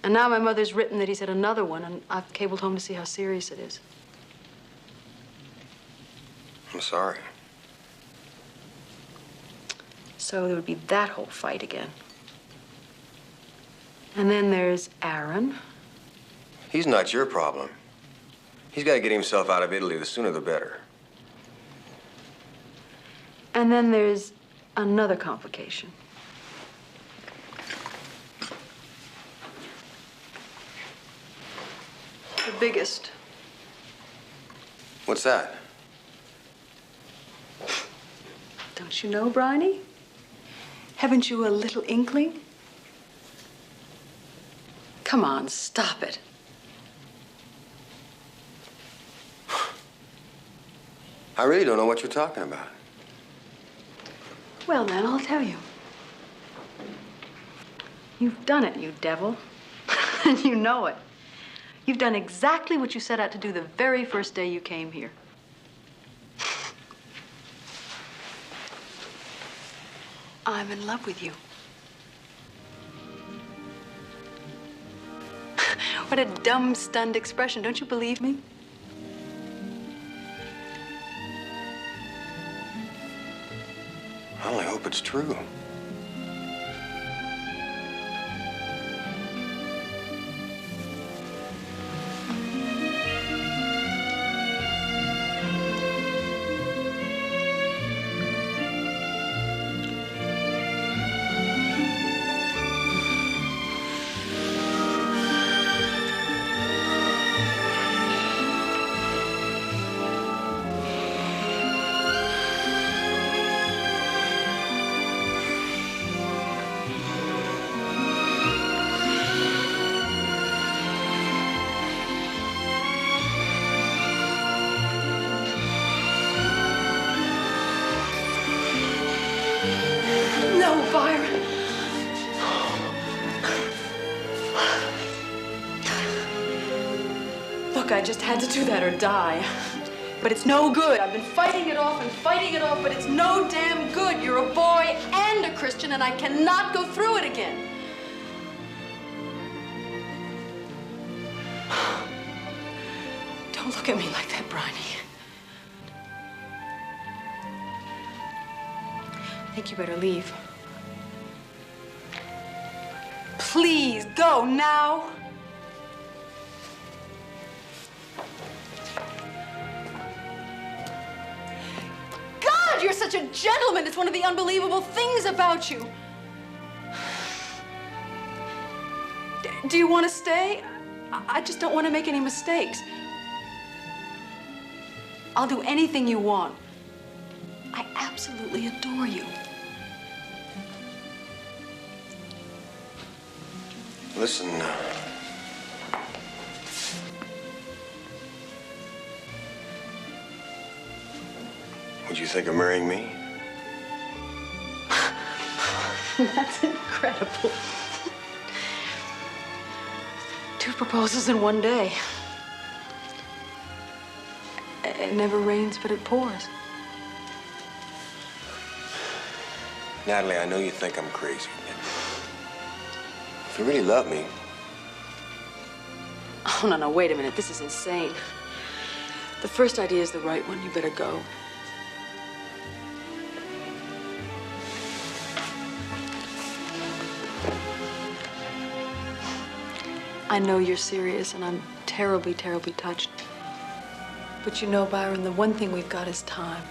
And now my mother's written that he's had another one, and I've cabled home to see how serious it is. I'm sorry. So there would be that whole fight again. And then there's Aaron. He's not your problem. He's got to get himself out of Italy. The sooner the better. And then there's another complication. The biggest. What's that? Don't you know, Bryony? Haven't you a little inkling? Come on, stop it. I really don't know what you're talking about. Well, then, I'll tell you. You've done it, you devil. And you know it. You've done exactly what you set out to do the very first day you came here. I'm in love with you. What a dumb, stunned expression. Don't you believe me? I only hope it's true. I just had to do that or die. But it's no good. I've been fighting it off and fighting it off, but it's no damn good. You're a boy and a Christian, and I cannot go through it again. Don't look at me like that, Bryony. I think you better leave. Please, go now. You're such a gentleman. It's one of the unbelievable things about you. Do you want to stay? I just don't want to make any mistakes. I'll do anything you want. I absolutely adore you. Listen, Would you think of marrying me? That's incredible. 2 proposals in one day. It never rains, but it pours. Natalie, I know you think I'm crazy, but if you really love me... Oh, no, wait a minute. This is insane. The first idea is the right one. You better go. I know you're serious, and I'm terribly, terribly touched. But you know, Byron, the one thing we've got is time.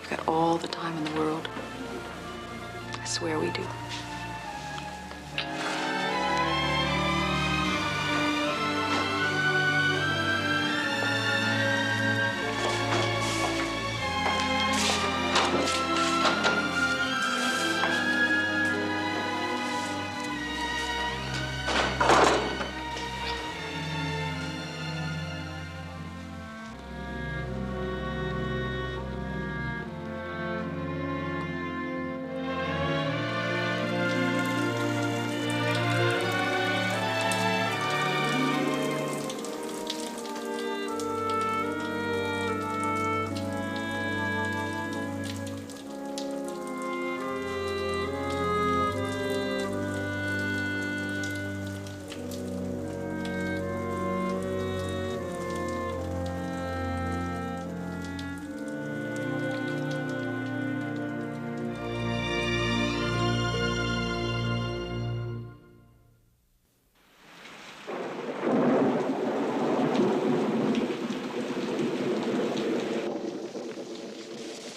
We've got all the time in the world. I swear we do.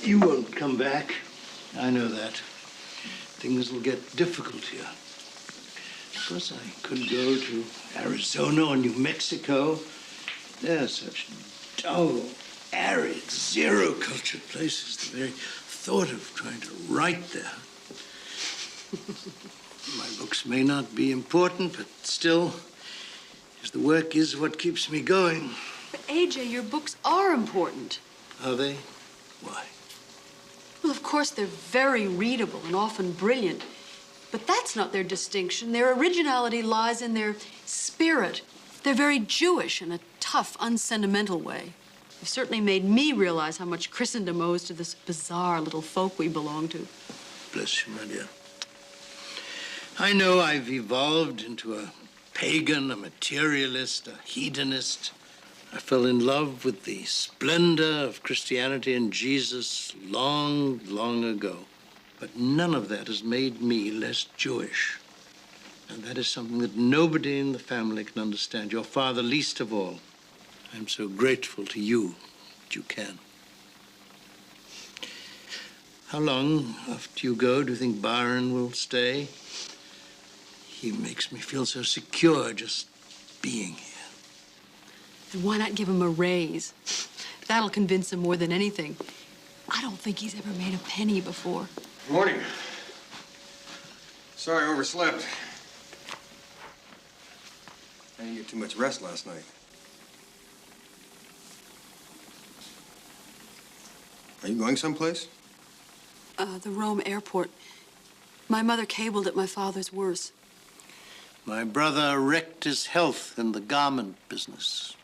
You won't come back. I know that. Things will get difficult here. Of course, I could go to Arizona or New Mexico. They're such dull, arid, zero-cultured places. The very thought of trying to write there. My books may not be important, but still, the work is what keeps me going. But, AJ, your books are important. Are they? Why? Well, of course, they're very readable and often brilliant. But that's not their distinction. Their originality lies in their spirit. They're very Jewish in a tough, unsentimental way. They've certainly made me realize how much Christendom owes to this bizarre little folk we belong to. Bless you, my dear. I know I've evolved into a pagan, a materialist, a hedonist. I fell in love with the splendor of Christianity and Jesus long, long ago. But none of that has made me less Jewish. And that is something that nobody in the family can understand, your father least of all. I'm so grateful to you that you can. How long after you go do you think Byron will stay? He makes me feel so secure just being here. And why not give him a raise? That'll convince him more than anything. I don't think he's ever made a penny before. Morning. Sorry I overslept. I didn't get too much rest last night. Are you going someplace? The Rome airport. My mother cabled at my father's worse. My brother wrecked his health in the garment business.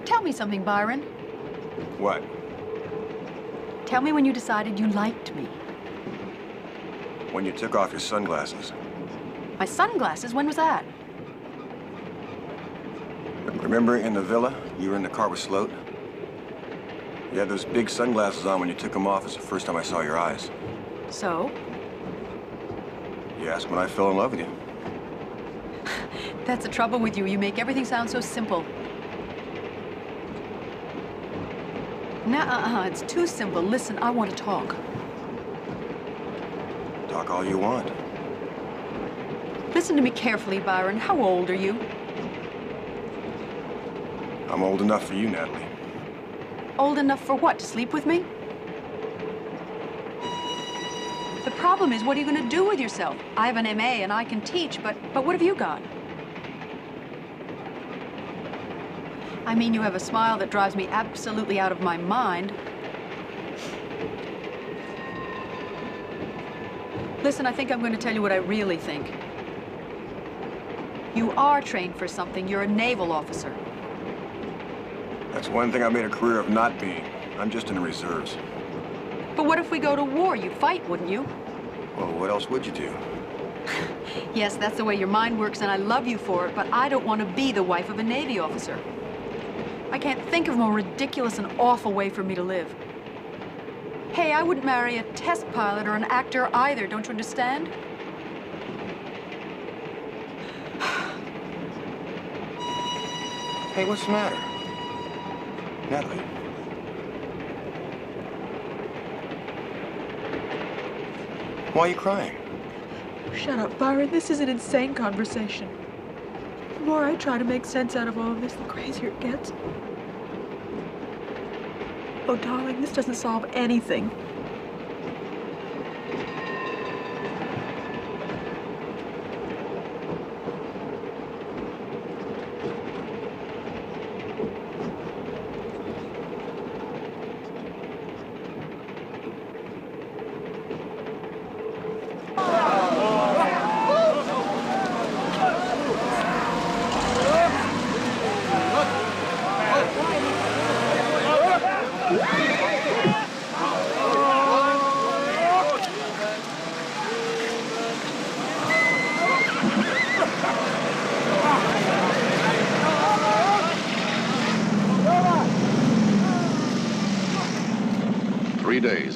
Tell me something, Byron. What? Tell me when you decided you liked me. When you took off your sunglasses. My sunglasses? When was that? Remember in the villa, you were in the car with Sloat? You had those big sunglasses on when you took them off. It's the first time I saw your eyes. So? You asked when I fell in love with you. That's the trouble with you. You make everything sound so simple. Nah, it's too simple. Listen, I want to talk. Talk all you want. Listen to me carefully, Byron. How old are you? I'm old enough for you, Natalie. Old enough for what? To sleep with me? The problem is, what are you going to do with yourself? I have an MA and I can teach, but what have you got? I mean, you have a smile that drives me absolutely out of my mind. Listen, I think I'm going to tell you what I really think. You are trained for something. You're a naval officer. That's one thing I made a career of not being. I'm just in the reserves. But what if we go to war? You'd fight, wouldn't you? Well, what else would you do? Yes, that's the way your mind works, and I love you for it, but I don't want to be the wife of a Navy officer. I can't think of a more ridiculous and awful way for me to live. Hey, I wouldn't marry a test pilot or an actor either, don't you understand? Hey, what's the matter? Natalie. Why are you crying? Shut up, Byron. This is an insane conversation. The more I try to make sense out of all of this, the crazier it gets. Oh, darling, this doesn't solve anything.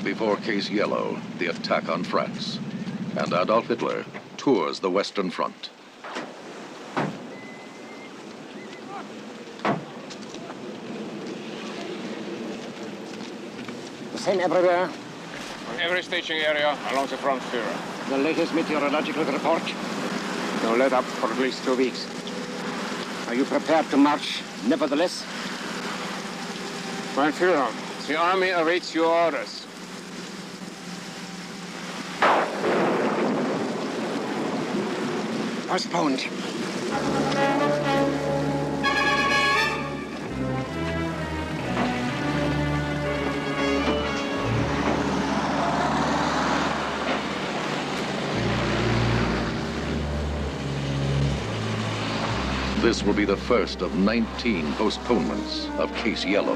Before Case Yellow, the attack on France, and Adolf Hitler tours the Western Front. The same everywhere. On every staging area along the front, Führer. The latest meteorological report. No let up for at least 2 weeks. Are you prepared to march, nevertheless? Mein Führer, the army awaits your orders. Postponed. This will be the first of 19 postponements of Case Yellow.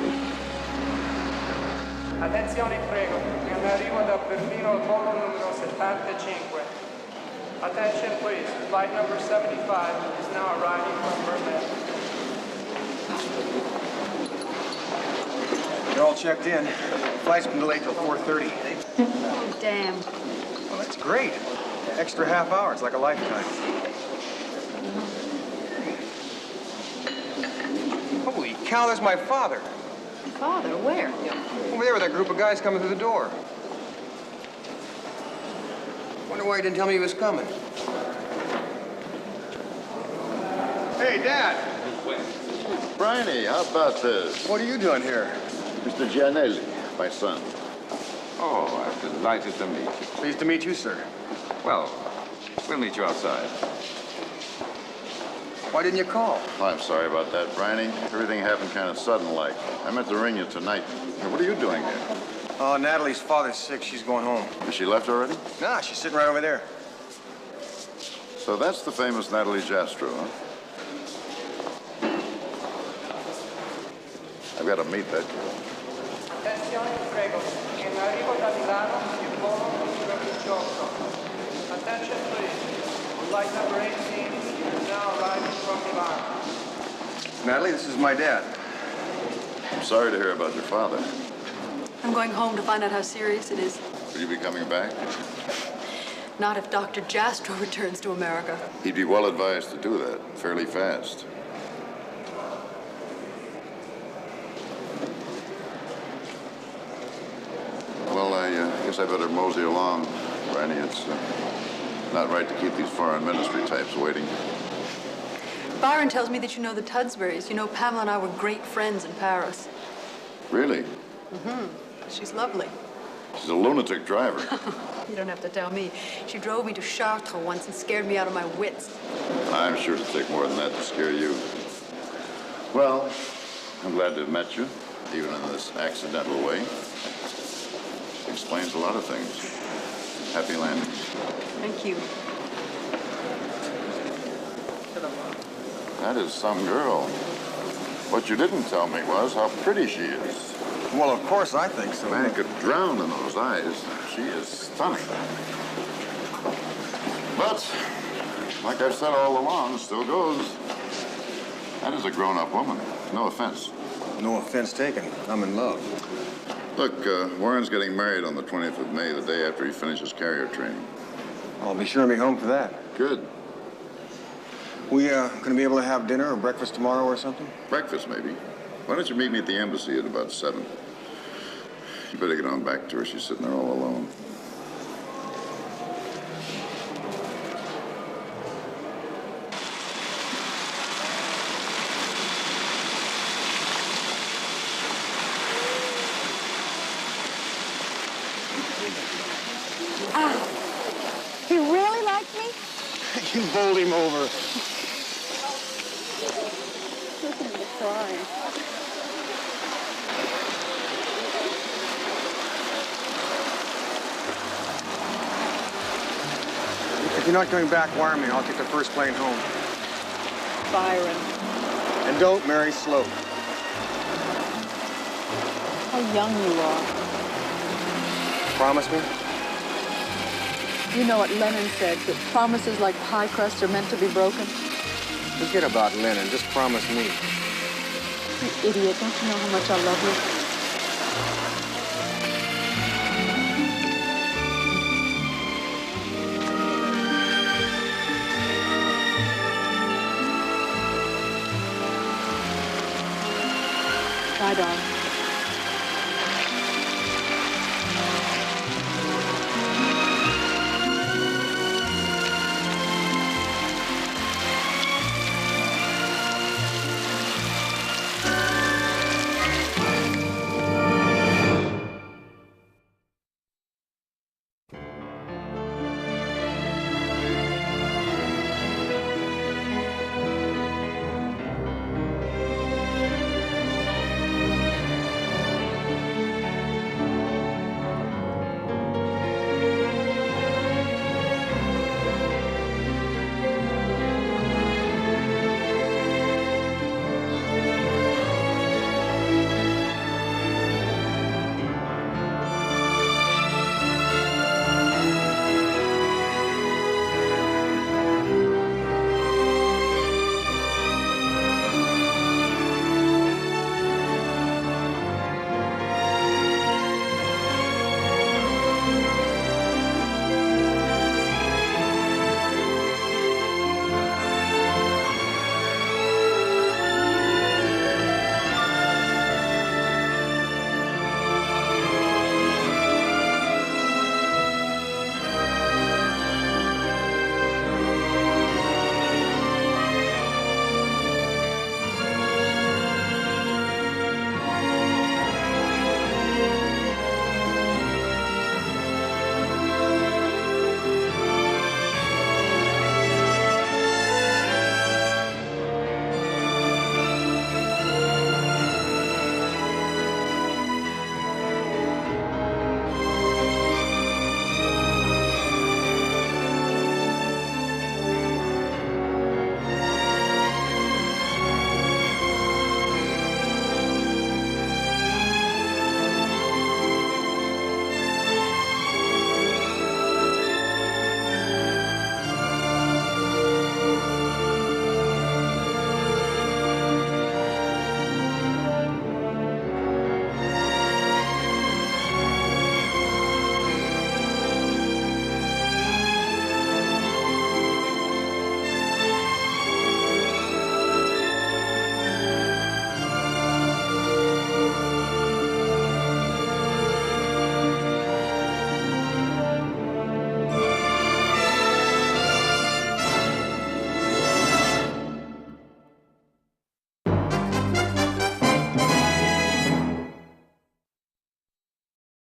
Attenzione prego, è un arrivo da Berlino al volo numero 75. Attention please, flight number 75 is now arriving from Berlin. They're all checked in. Flight's been delayed till 4:30. Oh, damn. Well, that's great. Extra half hour, it's like a lifetime. Holy cow, there's my father. Father, where? Over there with that group of guys coming through the door. Wonder why he didn't tell me he was coming. Hey, Dad! Bryony, how about this? What are you doing here? Mr. Gianelli, my son. Oh, I'm delighted to meet you. Pleased to meet you, sir. Well, we'll meet you outside. Why didn't you call? Oh, I'm sorry about that, Bryony. Everything happened kind of sudden-like. I meant to ring you tonight. Hey, what are you doing here? Oh, Natalie's father's sick. She's going home. Has she left already? Nah, she's sitting right over there. So that's the famous Natalie Jastrow, huh? I've got to meet that girl. Attenzione prego, è un arrivo da Milano il volo numero 18. Attention please, flight number 18 is now arriving from Milan. Natalie, this is my dad. I'm sorry to hear about your father. I'm going home to find out how serious it is. Will you be coming back? Not if Dr. Jastrow returns to America. He'd be well advised to do that fairly fast. guess I better mosey along, Barney. It's not right to keep these foreign ministry types waiting. Byron tells me that you know the Tudsburys. You know, Pamela and I were great friends in Paris. Really? Mm-hmm. She's lovely. She's a lunatic driver. You don't have to tell me. She drove me to Chartres once and scared me out of my wits. I'm sure it'll take more than that to scare you. Well, I'm glad to have met you, even in this accidental way. Explains a lot of things. Happy landings. Thank you. That is some girl. What you didn't tell me was how pretty she is. Well, of course I think so. Man could drown in those eyes. She is stunning. But, like I've said all along, it still goes. That is a grown-up woman. No offense. No offense taken. I'm in love. Look, Warren's getting married on the 20th of May, the day after he finishes carrier training. I'll be sure to be home for that. Good. We gonna be able to have dinner or breakfast tomorrow or something? Breakfast, maybe. Why don't you meet me at the embassy at about 7? You better get on back to her. She's sitting there all alone. He really liked me? You bowled him over. Listen to me crying. If you're not going back, wire me. I'll take the first plane home. Byron. And don't marry slow. How young you are. Promise me? You know what Lenin said, that promises like pie crusts are meant to be broken? Forget about Lennon. Just promise me. You idiot. Don't you know how much I love you? Bye, darling.